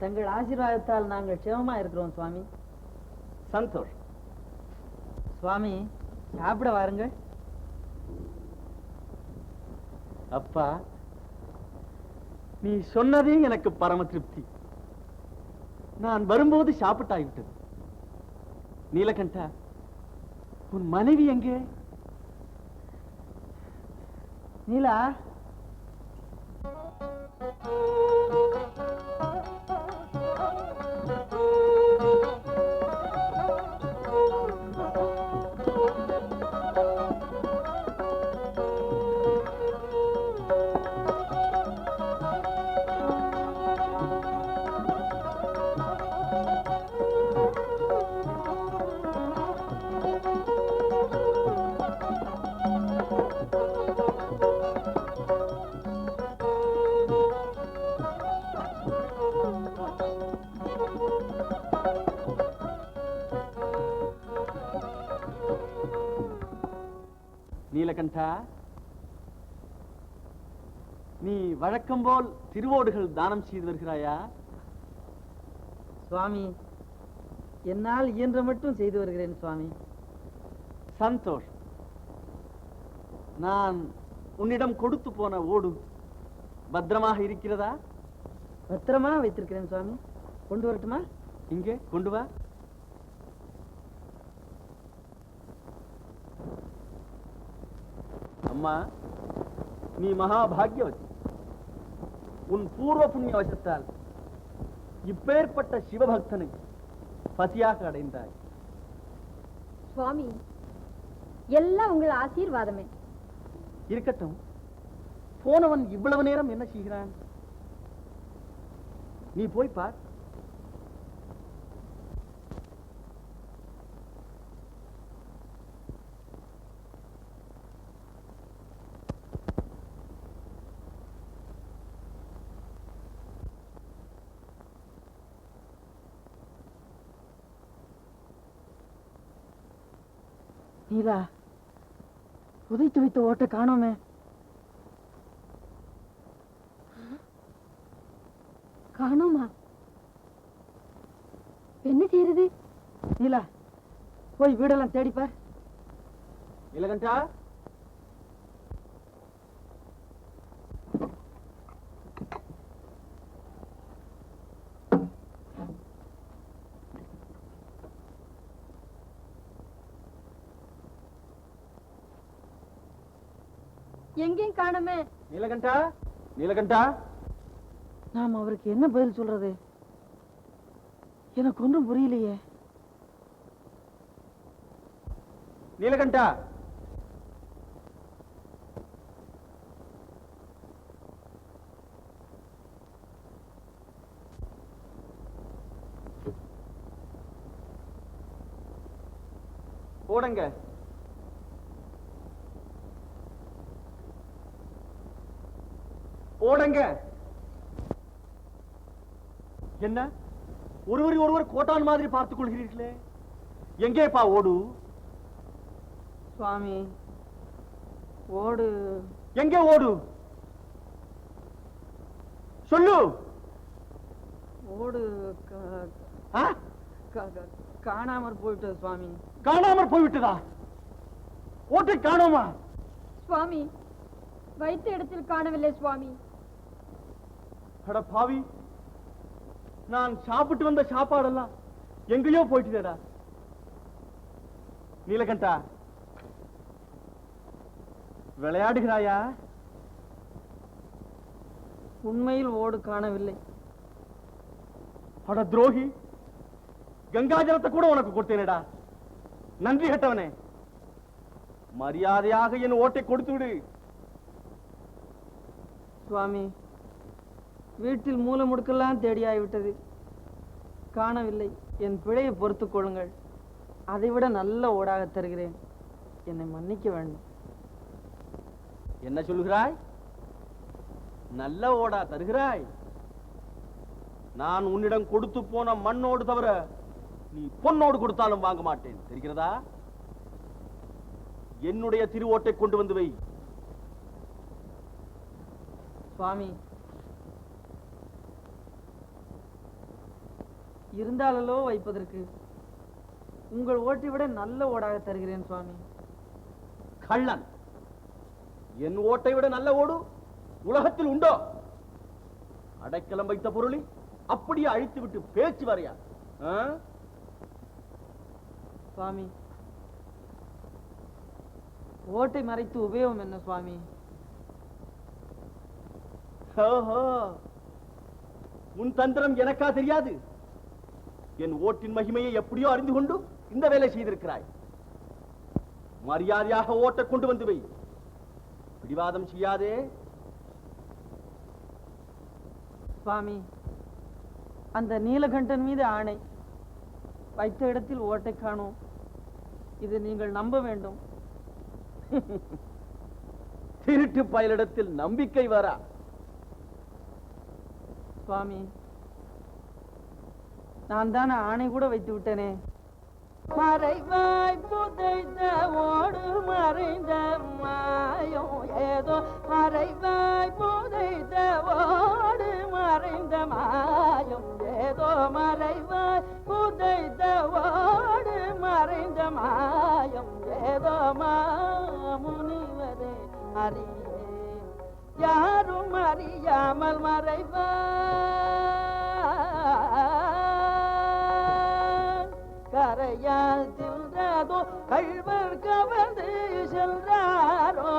தங்கள் ஆசீர்வாதத்தால் நாங்கள் க்ஷேமமா இருக்கிறோம் சுவாமி. சந்தோஷ். சுவாமி, சாப்பிட வாருங்கள். அப்பா, நீ சொன்னதே எனக்கு பரம திருப்தி. நான் வரும்போது சாப்பிட்டாய்விட்டது. நீலகண்டா, உன் மனைவி எங்கே? நீலா, நீலகண்டா, நீ வழக்கம் போல் திருவோடுகள் தானம் செய்து வருகிறாயா? சுவாமி, என்னால் இயன்ற மட்டும் செய்து வருகிறேன் சுவாமி. சந்தோஷ். நான் உன்னிடம் கொடுத்து போன ஓடு பத்திரமாக இருக்கிறதா? பத்திரமா வைத்திருக்கிறேன் சுவாமி. கொண்டு வரட்டுமா? இங்கே கொண்டு வா. அம்மா, நீ மகாபாகியவதி. உன் பூர்வ புண்ணிய வசத்தால் இப்பேற்பட்ட சிவபக்தனை பசியாக அடைந்தாய். சுவாமி, எல்லாம் உங்கள் ஆசீர்வாதமே. இருக்கட்டும், போனவன் இவ்வளவு நேரம் என்ன செய்கிறான்? நீ போய் பார். நீலா, புதைத்து வைத்த ஓட்ட காணோமே. காணோமா? என்ன செய்யறது? நீலா, போய் வீடெல்லாம் தேடிப்பார். நீலகண்டா, எங்கேயும் காணுமே. நீலகண்டா, நீலகண்டா. நாம் அவருக்கு என்ன பதில் சொல்றது? எனக்கு ஒன்றும் புரியலையே. நீலகண்டா, ஓடுங்க. ஓடுங்க. என்ன ஒருவரை ஒருவர் கோட்டான் மாதிரி பார்த்துக் கொள்கிறீர்களே? எங்கேப்பா ஓடு? சுவாமி, ஓடு எங்கே ஓடு? சொல்லு. ஓடு காணாமற் போயிட்டது சுவாமி. காணாமற் போய்விட்டதா? ஓட்டை காணோமா? சுவாமி, வைத்த இடத்தில் காணவில்லை சுவாமி. அட பாவி, நான் சாப்பிட்டு வந்த சாப்பாடெல்லாம் எங்கேயோ போயிட்டுடா. நீலகண்டா, விளையாடுகிறாயா? உண்மையில் ஓடு காணவில்லை. அட துரோகி, கங்காஜலத்தை கூட உனக்கு கொடுத்தேனடா. நன்றி கட்டவனே, மரியாதையாக என் ஓட்டை கொடுத்து விடு. சுவாமி, வீட்டில் மூல முடுக்கெல்லாம் தேடியாய்விட்டது, காணவில்லை. என் பிழையை பொறுத்துக் கொள்ளுங்கள். அதைவிட நல்ல ஓடாக தருகிறேன், என்னை மன்னிக்க வேண்டும். என்ன சொல்லுகிறாய்? நல்ல ஓடா தருகிறாய்? நான் உன்னிடம் கொடுத்து போன மண்ணோடு தவிர நீ பொன்னோடு கொடுத்தாலும் வாங்க மாட்டேன், தெரிகிறதா? என்னுடைய திருவோட்டை கொண்டு வந்து வை. சுவாமி, இருந்தாலோ வைப்பதற்கு உங்கள் ஓட்டை விட நல்ல ஓடாக தருகிறேன் சுவாமி. கள்ளன்! என் ஓட்டை விட நல்ல ஓடு உலகத்தில் உண்டோ? அடைக்கலம் வைத்த பொருளை அப்படியே அழித்து விட்டு பேச்சு வரையா? சுவாமி, ஓட்டை மறைத்து உபயோகம் என்ன சுவாமி? ஓஹோ, உன் தந்திரம் எனக்கா தெரியாது? என் ஓட்டின் மகிமையை எப்படியோ அறிந்து கொண்டு இந்த வேலை செய்திருக்கிறாய். மரியாதையாக ஓட்டை கொண்டு வந்து வை. பிடிவாதம் செய்யாதே. சுவாமி, அந்த நீலகண்டன் மீது ஆணை, வைத்த இடத்தில் ஓட்டை காணோம். இது நீங்கள் நம்ப வேண்டும். திருட்டு பயலிடத்தில் நம்பிக்கை வரா? சுவாமி, நான் தானே ஆணை கூட வைத்து விட்டேனே. மறைவாய் புதைத்த ஓடு மறைந்த மாயம் ஏதோ, மறைவாய் புதைத்த ஓடு மறைந்த மாயம் ஏதோ, மறைவாய் புதைத்த ஓடு மறைந்த மாயம் ஏதோ, மாமுனிவரே அறியே யாரும் அறியாமல் மறைவாய் கரையால் தின்றதோ கள்வர் கவர்ந்து சென்றாரோ,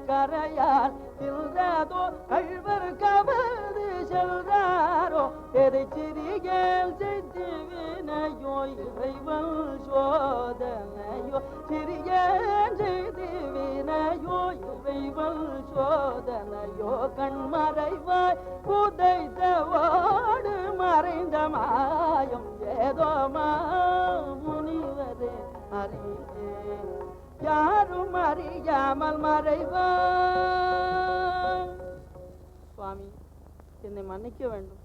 கரையால் தின்றதோ கள்வர் கவர்ந்து சென்றாரோ, எதை சிறியல் செய்து வினையோ இறைவன் சோதனையோ, சிறியல் செய்து வினையோ இறைவன் சோதனையோ, கண்மறைவாய் புதைத்த ஓடு மறைந்த மாயம் ஏதோ, முனிவரே அறியே யாரும் அறியாமல் மறைவாய். சுவாமி, என்னை மன்னிக்க வேண்டும்.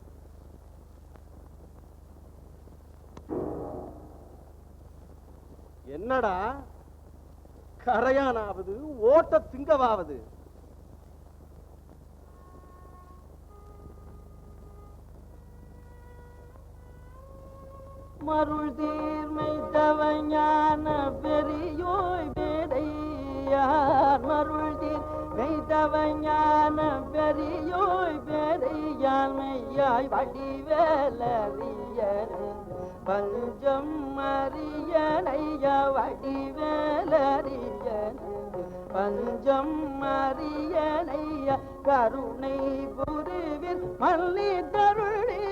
என்னடா கரையானாவது ஓட்ட திங்கவாவது? மருள் தீர்மை தவஞான பெரியோய் பேரையார், மருள் தீர்மை தவஞான பெரியோய் பேரையார், மெய்யாய் வடிவேலறியன் பஞ்சம் அறியனைய வடிவேலறியன் பஞ்சம் அறியனைய கருணை புரிவில் மல்லி தருளி,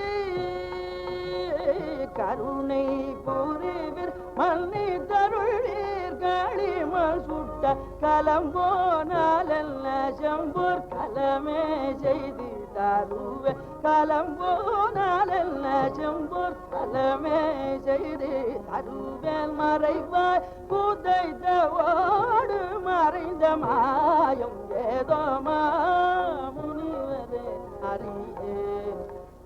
கருணை புரிவிர் மல்லி தருளீர் களிமல் சுட்ட கலம்போனாலல்ல செம்பூர் கலமே செய்து தருவே, கலம்போனாலல்ல செம்பூர் கலமே செய்து தருவேல், மறைவாய் புதைத்த ஓடு மறைந்த மாயம் ஏதோ, மாமுனிவரே அறியே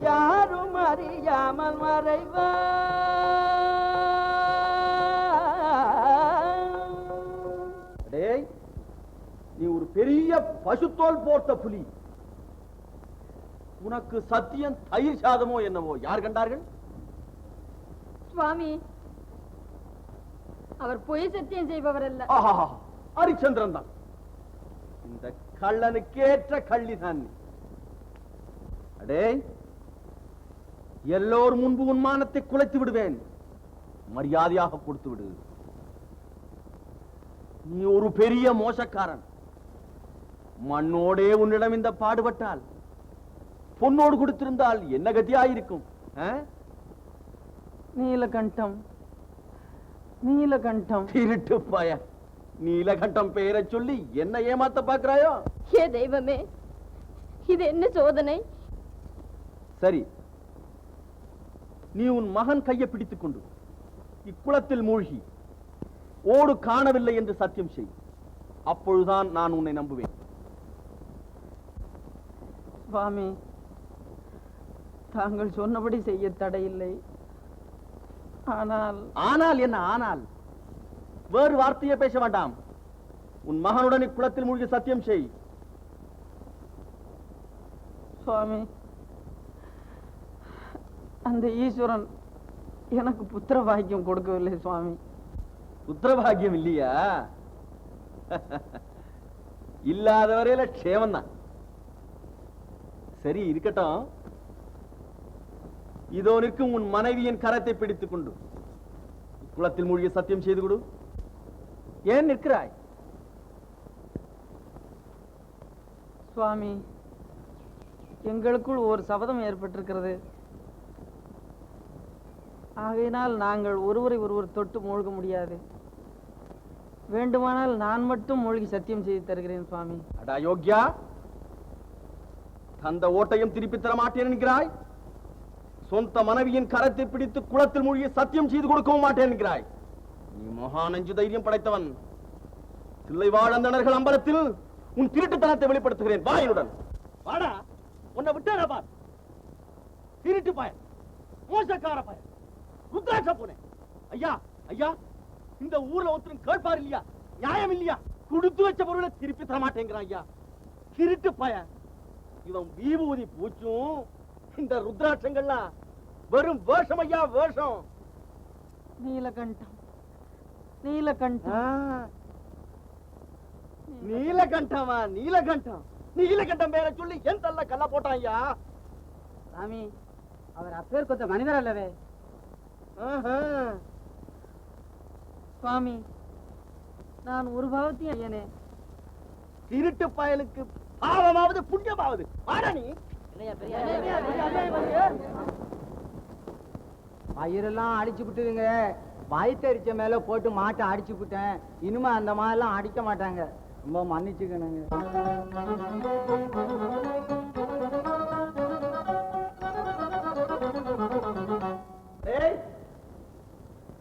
யாரும் அறியாமல் மறைவார். டேய், நீ ஒரு பெரிய பசுத்தோல் போர்த்த புலி. உனக்கு சத்தியம் தயிர் சாதமோ என்னவோ யார் கண்டார்கள்? சுவாமி, அவர் பொய் சத்தியம் செய்பவர் அல்ல. ஆஹா, ஹரிச்சந்திரன் தான். இந்த கள்ளனுக்கேற்ற கள்ளிதான் நீ. அடே, எல்லோர் முன்பு உன் மானத்தை குலைத்து விடுவேன். மரியாதையாக கொடுத்து விடு. நீ ஒரு பெரிய மோசக்காரன். மண்ணோடே உன்னிடம் இந்த பாடுபட்டால், பொன்னோடு கொடுத்திருந்தால் என்ன கதியாயிருக்கும்? நீலகண்டம், நீலகண்டம். திருட்டு பாய, நீலகண்டம் பெயரை சொல்லி என்ன ஏமாத்த பார்க்கிறாயோ? ஏ தெய்வமே, இது என்ன சோதனை? சரி, நீ உன் மகன் கையை பிடித்துக் கொண்டு இக்குளத்தில் மூழ்கி ஓடு காணவில்லை என்று சத்தியம் செய். அப்பொழுதுதான் நான் உன்னை நம்புவேன். சுவாமி, தாங்கள் சொன்னபடி செய்ய தடையில்லை. ஆனால் ஆனால் என்ன? ஆனால் வேறு வார்த்தையை பேச வேண்டாம். உன் மகனுடன் இக்குளத்தில் மூழ்கி சத்தியம் செய். சுவாமி, அந்த ஈஸ்வரன் எனக்கு புத்திர பாக்கியம் கொடுக்கவில்லை சுவாமி. புத்திரபாகியம் இல்லையா? இல்லாத வரையில க்ஷேமம் தான். சரி, இருக்கட்டும். இதோ நிற்கும் உன் மனைவியின் கரத்தை பிடித்துக் கொண்டு குளத்தில் மூழ்கி சத்தியம் செய்து கொடு. ஏன் நிற்கிறாய்? சுவாமி, எங்களுக்குள் ஒரு சபதம் ஏற்பட்டிருக்கிறது. ஆகையினால் நாங்கள் ஒருவரை ஒருவர் தொட்டு மூழ்க முடியாது. வேண்டுமானால் நான் மட்டும் மூழ்கி சத்தியம் செய்து தருகிறேன் சுவாமி. அடா யோக்யா, தந்த ஓட்டையும் திருப்பி தர மாட்டேன் என்கிறாய். சொந்த மனைவியின் கரத்தை பிடித்து குளத்தில் மூழ்கி சத்தியம் செய்து கொடுக்கவும் மாட்டேன் என்கிறாய். நீ மகா நெஞ்சு தைரியம் படைத்தவன். தில்லைவாழந்தனர்கள் அம்பலத்தில் உன் திருட்டுத்தனத்தை வெளிப்படுத்துகிறேன். வா என்னுடன். வாடா, உன்னை விட்டேனா பார். திருட்டு பாய, மோசக்கார பாய, ருத்ராட்ச பூனை. ஐயா, ஐயா, இந்த ஊர்ல ஒருத்தரும் கேட்பார் இல்லையா? நியாயம் இல்லையா? கொடுத்து வச்ச பொருளை திருப்பி தர மாட்டேங்கிறான் ஐயா. திருட்டு பாய. இவன் விபூதி பூச்சும் இந்த ருத்ராட்சங்கள்லாம் வெறும் வேஷம் ஐயா, வேஷம். நீலகண்டம், நீலகண்டம். நீலகண்டமா? நீலகண்டம், நீலகண்டம் பேரை சொல்லி என் தள்ள கல்ல போட்டான் ஐயா. சாமி, அவர் அப்பேர் கொத்த மனிதர் அல்லவே. சுவாமி, நான் ஒரு பாவத்தையும் ஐயனே. திருட்டு பயலுக்கு பாவமாவது புண்ணியமாவது. வாடா நீ. பயிரெல்லாம் அடிச்சு விட்டுதுங்க. வயிற்றரிச்ச மேல போட்டு மாட்டை அடிச்சு விட்டேன். இனிமே அந்த மாதிரிலாம் அடிக்க மாட்டாங்க. ரொம்ப மன்னிச்சுக்கணுங்க.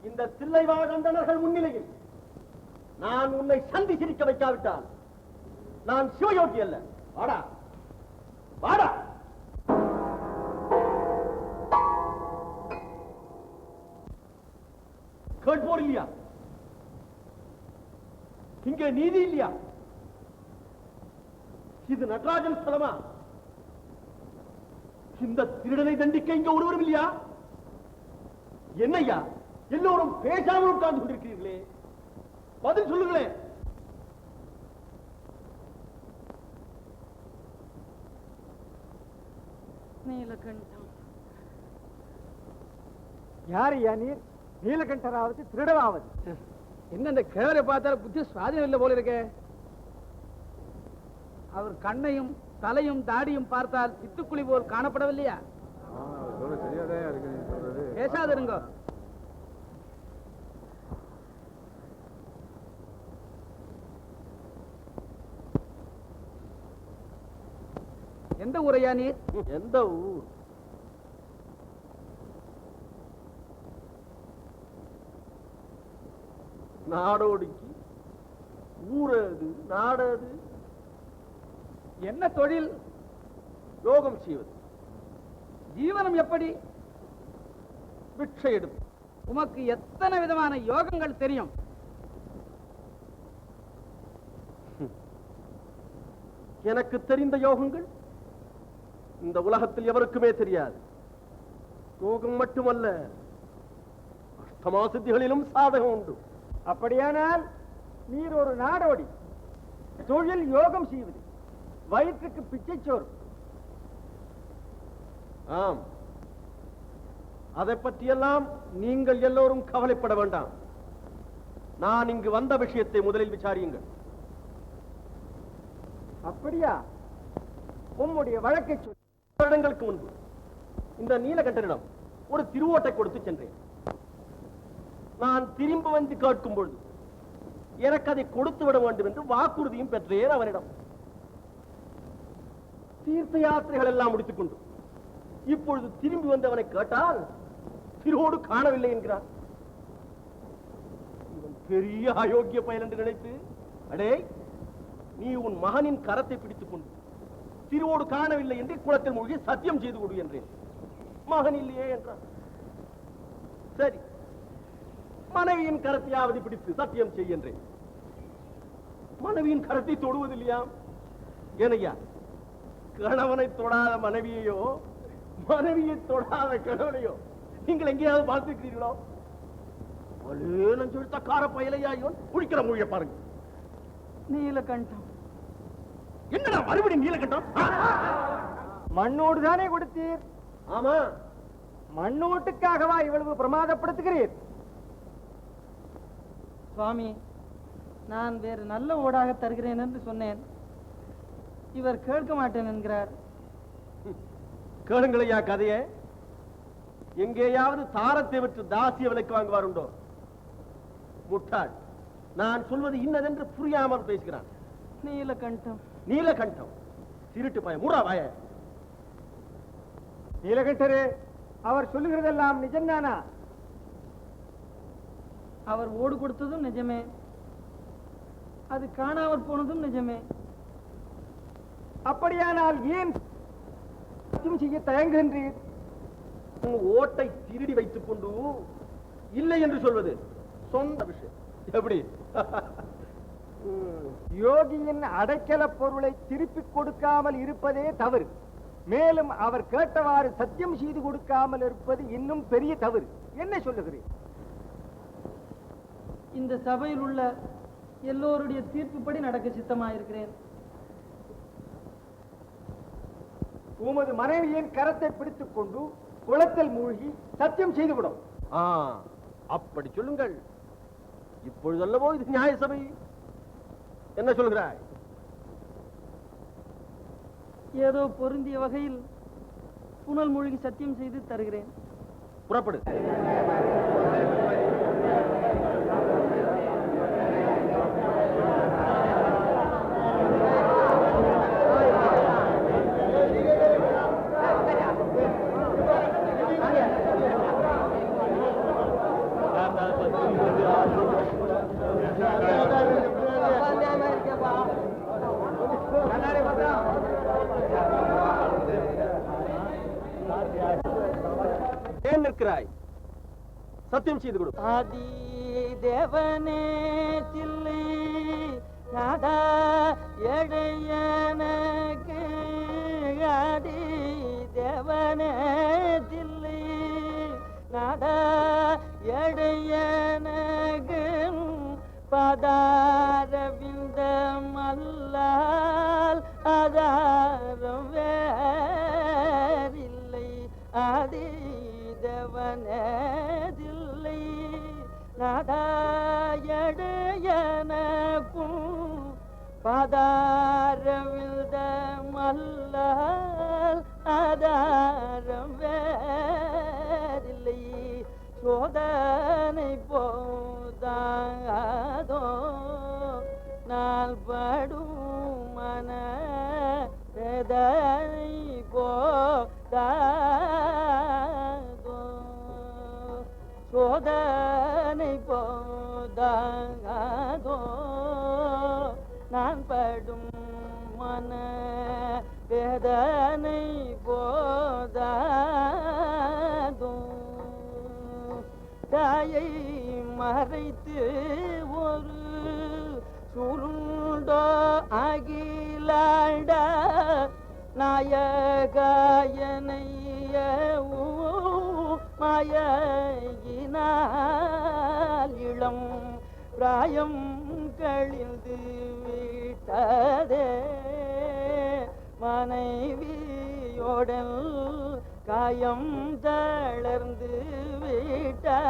இந்த தில்லைவாழந்தனர்கள் முன்னிலையில் நான் உன்னை சந்தி சிரிக்க வைக்காவிட்டால் நான் சிவயோகி அல்ல. வாடா, வாடா. கேட்போர் இல்லையா? இங்கே நீதி இல்லையா? இது நடராஜன் ஸ்தலமா? இந்த திருடனை தண்டிக்க இங்க ஒருவரும் இல்லையா? என்னையா எல்லோரும் பேசாமல் உட்கார்ந்து கொண்டிருக்கிறீர்களே? பதில் சொல்லுங்களேன். நீலகண்டம். யார் ஐயா நீர்? நீலகண்டராவது திருடவாவது? என்ன இந்த கிழவரை பார்த்தால புத்தி சுவாதீனம் இல்லை போல இருக்கே. அவர் கண்ணையும் தலையும் தாடியும் பார்த்தால் சித்துக்குழி போல் காணப்படவில்லையா? பேசாதிருங்க. எந்த ஊரையா நீர்? எந்த ஊர்? நாடோடிக்கு ஊரது நாடது. என்ன தொழில்? யோகம் செய்வது. ஜீவனம் எப்படி? பிட்சை எடுப்பு. உமக்கு எத்தனை விதமான யோகங்கள் தெரியும்? எனக்கு தெரிந்த யோகங்கள் இந்த உலகத்தில் எவருக்குமே தெரியாது. யோகம் மட்டுமல்ல, அஷ்டமா சித்திகளிலும் சாதகம் உண்டு. அப்படியானால் நீர் ஒரு நாடோடி, தொழில் யோகம் செய்வது, வயிற்றுக்கு பிச்சைச்சோறு. ஆம், அதை பற்றியெல்லாம் நீங்கள் எல்லோரும் கவலைப்பட வேண்டாம். நான் இங்கு வந்த விஷயத்தை முதலில் விசாரியுங்கள். அப்படியா? உம்முடைய வழக்கை சொல். வருடங்களுக்கு முன்பு இந்த நீலகண்டனிடம் ஒரு திருவோட்டை கொடுத்து சென்றேன். நான் திரும்ப வந்து கேட்கும் பொழுது எனக்கு அதை கொடுத்து விட வேண்டும் என்று வாக்குறுதியும் பெற்றேன் அவனிடம். தீர்த்த யாத்திரைகள் எல்லாம் முடித்துக் கொண்டு இப்பொழுது திரும்பி வந்து அவனை கேட்டால் திருவோடு காணவில்லை என்கிறான். இவன் பெரிய அயோக்கிய பயன் என்று நினைத்து, அடே நீ உன் மகனின் கரத்தை பிடித்துக் கொண்டு திருவோடு காணவில்லை என்று குளத்தில் மூழ்கி சத்தியம் செய்து கொடு என்றேன். மகன் இல்லையே என்றான். சரி, மனைவியின் கரத்தையாவது பிடித்து சத்தியம் செய் என்றேன். மனைவியின் கரத்தை தொடுவதில்லையா? ஏனையா, கணவனை தொடாத மனைவியையோ மனைவியை தொடாத கணவனையோ நீங்கள் எங்கேயாவது பார்த்திருக்கிறீர்களோ? கார பயலையாயோ குடிக்கிற மொழியை பாருங்க. நீலகண்டம். என்னடா மறுபடியும் நீலகண்டம்? மண்ணோடு தானே கொடுத்தீர்? ஆமா. மண்ணோட்டுக்காகவா இவ்வளவு பிரமாதப்படுத்துகிறீர்? சுவாமி, நான் வேறு நல்ல ஓடாக தருகிறேன் என்று சொன்னேன். இவர் கேட்க மாட்டேன் என்கிறார். கேளுங்களையா கதையே. எங்கேயாவது தாரத்தை விட்டு தாசிய விலைக்கு வாங்குவாருண்டோ? முட்டாள், நான் சொல்வது இன்னதென்று புரியாமல் பேசுகிறான். நீலகண்டம். நீலகண்டம் திருட்டு பய மூடா வாய. நீலகண்டரே, அவர் சொல்லுகிறதெல்லாம் நிஜம்தானா? அவர் ஓடு கொடுத்ததும் நிஜமே, அது காணாமற் போனதும் நிஜமே. அப்படியானால் ஏன் சத்தியம் செய்ய தயங்குகின்றீர்? ஓட்டை திருடி வைத்துக் கொண்டு இல்லை என்று சொல்வது சொந்த விஷயம். எப்படி? யோகியின் அடைக்கல பொருளை திருப்பிக் கொடுக்காமல் இருப்பதே தவறு. மேலும் அவர் கேட்டவாறு சத்தியம் செய்து கொடுக்காமல் இருப்பது இன்னும் பெரிய தவறு. என்ன சொல்லுகிறேன்? இந்த சபையில் உள்ள எல்லோருடைய தீர்ப்புப்படி நடக்க சித்தமாயிருக்கிறேன். உமது மனைவியின் கரத்தை பிடித்துக் கொண்டு குளத்தில் மூழ்கி சத்தியம் செய்து விடும். அப்படி சொல்லுங்கள். இப்பொழுதல்லவோ இது நியாய சபை. என்ன சொல்கிறாய்? ஏதோ பொருந்திய வகையில் புனல் மூழ்கி சத்தியம் செய்து தருகிறேன். புறப்படு. ஏன் நிற்கிறாய்? சத்தியம் செய்து கொடு. ஆதி தேவனே தில்லை நாதா எடையனக்கு, ஆதி தேவனே தில்லை நாதா எடையனக்கு, பதாரவிந்த மல்லால் ஆதாரம் வேறில்லை. ஆதி தேவனதில்லை நாதாயடையனக்கும், பதாரவிந்த மல்லால் ஆதாரம் வேறில்லை. சோதனை போதாதோ நாள்படும் மன வேதனை போதாதோ, சோதனை போதாதோ நான் படும் மன வேதனை போதா தாயை மறைத்து ஒரு சுருண்டோ அகிலாண்ட நாயகாயனைய மாயினால் இளம் பிராயம் கழிந்து விட்டதே மனைவியோடல் காயம் தளர்ந்து விட்டதே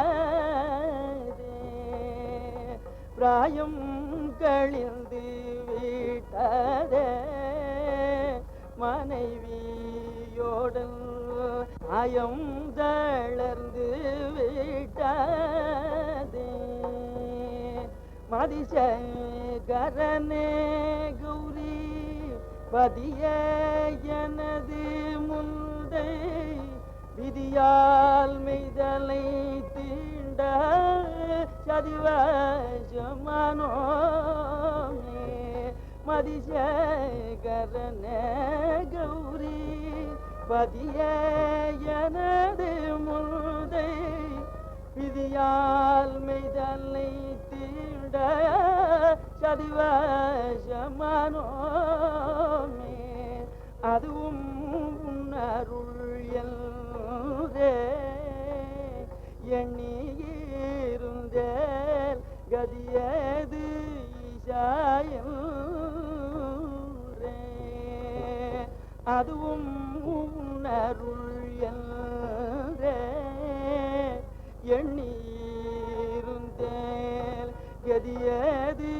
பிராயம் கழிந்து விட்டதே மனைவியோடல் காயம் தளர்ந்து விட்டதே மதிசகரனே கௌரி பதிய எனது முந்தை விதியால் மெய்தலை தீண்ட சதிவசமானோமே மதிசகரனே கௌரி பதிய எனது முந்தை விதியால் மெய்தலை தீண்ட சதிவசமானோமே அதுவும் உன்னருள் என்றே எண்ணியிருந்தேல் கதியது ஈசாயன்றே அதுவும் உன்னருள் என்றே எண்ணியிருந்தேல் கதியது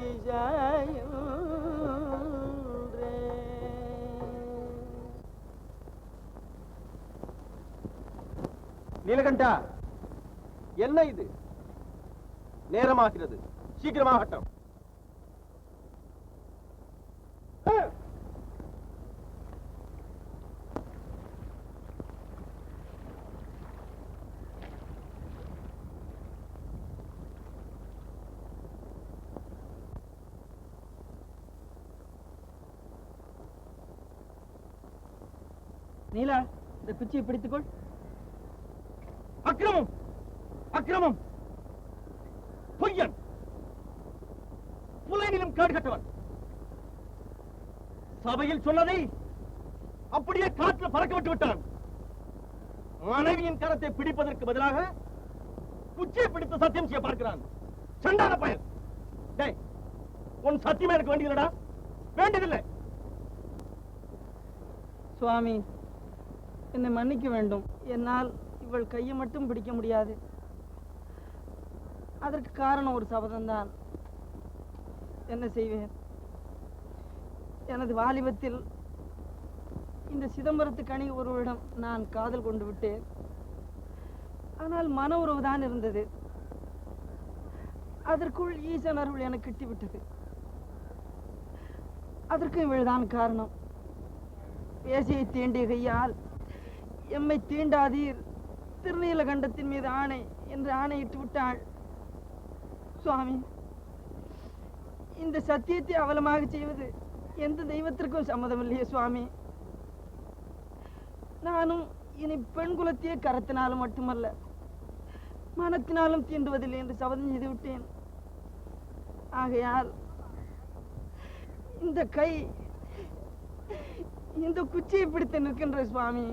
ஈசாயன்றே நீலகண்டா, என்ன இது? நேரமாகிறது, சீக்கிரமாகட்டும். நீலா, இந்த குச்சியை பிடித்துக்கொள். அக்கிரமம், அக்கிரமம்! பொய்யன், புலைநிலம் காடு கட்டவன். சபையில் சொன்னதை அப்படியே காற்றில் பறக்க விட்டு விட்டான். மனைவியின் கரத்தை பிடிப்பதற்கு பதிலாக குச்சியை பிடித்து சத்தியம் செய்ய பார்க்கிறான். சண்டான பயன்! டேய், உன் சத்தியமே எனக்கு வேண்டியதுடா, வேண்டியதில்லை. சுவாமி, என்னை மன்னிக்க வேண்டும். என்னால் இவள் கையை மட்டும் பிடிக்க முடியாது. அதற்கு காரணம் ஒரு சபதம்தான். என்ன செய்வேன்? எனது வாலிபத்தில் இந்த சிதம்பரத்து கனி ஒருவரிடம் நான் காதல் கொண்டு விட்டேன். ஆனால் மன உறவு தான் இருந்தது. அதற்குள் ஈசன் அருள் எனக்கு கிட்டிவிட்டது. அதற்கு இவள்தான் காரணம். பேசியை தீண்டிய கையால் எம்மை தீண்டாதீர், திருநீலகண்டத்தின் மீது ஆணை என்று ஆணையிட்டு விட்டாள். சுவாமி, இந்த சத்தியத்தை அவலமாக செய்வது எந்த தெய்வத்திற்கும் சம்மதம் இல்லையே சுவாமி. நானும் இனி பெண் குலத்தையே கரத்தினாலும் மட்டுமல்ல, மனத்தினாலும் தீண்டுவதில்லை என்று சபதம் செய்து விட்டேன். ஆகையால் இந்த கை இந்த குச்சியை பிடித்து நிற்கின்ற சுவாமி.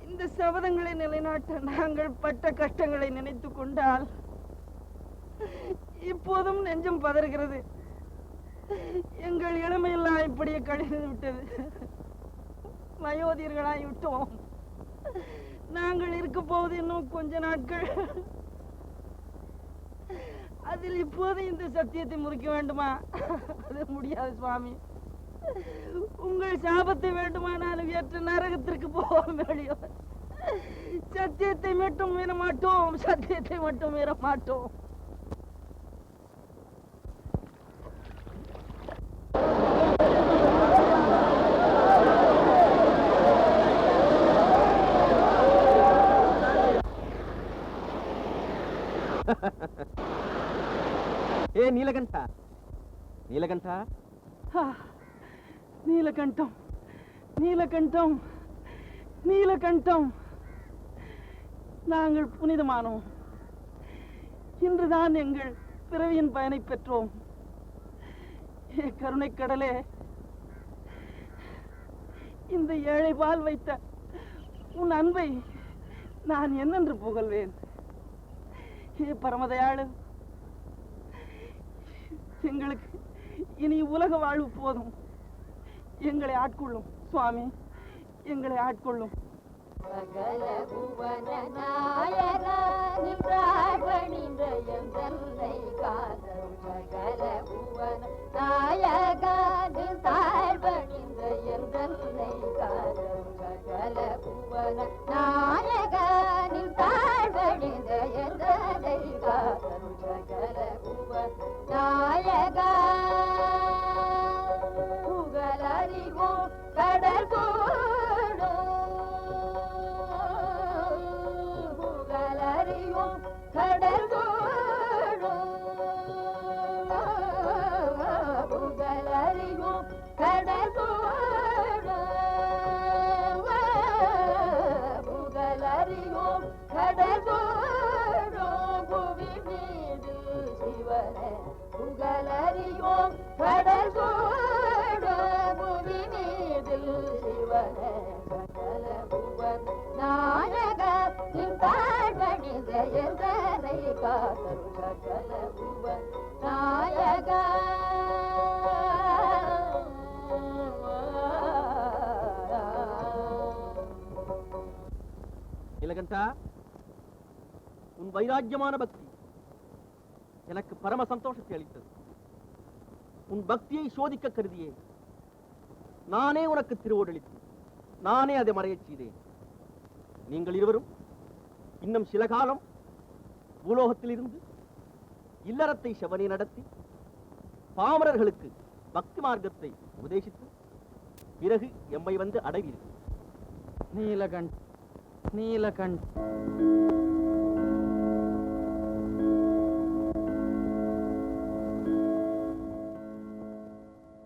இந்த சபதங்களை நிலைநாட்ட நாங்கள் பட்ட கஷ்டங்களை நினைத்து கொண்டால் இப்போதும் நெஞ்சம் பதறுகிறது. எங்கள் இளமையெல்லாம் இப்படியே கழிந்து விட்டது. வயோதிகர்களாய் விட்டோம். நாங்கள் இருக்க போவது இன்னும் கொஞ்ச நாட்கள். அதில் இப்போது இந்த சத்தியத்தை முறிக்க வேண்டுமா? அது முடியாது சுவாமி. உங்கள் சாபத்தை வேண்டுமானாலும் ஏற்ற நரகத்திற்கு போவோம். வெளியோ சத்தியத்தை மட்டும் மீற மாட்டோம், சத்தியத்தை மட்டும் மீற மாட்டோம். ஏ நீலகண்டா, நீலகண்டா, நீலகண்டம், நீலகண்டம், நீலகண்டம். நாங்கள் புனிதமானோம். இன்றுதான் எங்கள் பிறவியின் பயனை பெற்றோம். கருணை கடலே, இந்த ஏழை பால் வைத்த உன் அன்பை நான் என்னென்று புகழ்வேன்? பரமதயாளு, எங்களுக்கு இனி உலக வாழ்வு போதும். எங்களை ஆட்கொள்ளும் சுவாமி, எங்களை ஆட்கொள்ளும். சகல புவன நாயகா நின்றாய் பணிந்த என் தன்னை காதல். சகல புவன நாயகா நின்றாய் பணிந்த என் தன்னை காதல். சகல புவன நாயகா நின்றாய் பணிந்த என் தன்னை காதல். சகல புவன நாயகா புகழறிவோ கடல் போடும். கடல் போடும் புகழறிவோம். கடல் போடும் புகழறிவோம். கடல் போடும் புவி மீது சிவனே புகழறிவோம். கடல் போடும் புவி மீது சிவனே சகல புவன் நாயக பணிந்த எந்தனை காதல். சகல புவன் நாயக நீலகண்டா, உன் வைராக்கியமான பக்தி எனக்கு பரம சந்தோஷத்தை அளித்தது. உன் பக்தியை சோதிக்க கருதியே நானே உனக்கு திருவோடளித்து நானே அதை மறையச் செய்தேன். நீங்கள் இருவரும் இன்னும் சில காலம் பூலோகத்தில் இருந்து இல்லறத்தை செவனே நடத்தி பாமரர்களுக்கு பக்தி மார்க்கத்தை உபதேசித்து பிறகு எம்மை வந்து அடைவீர்கள். நீலகண்ட், நீலகண்ட்.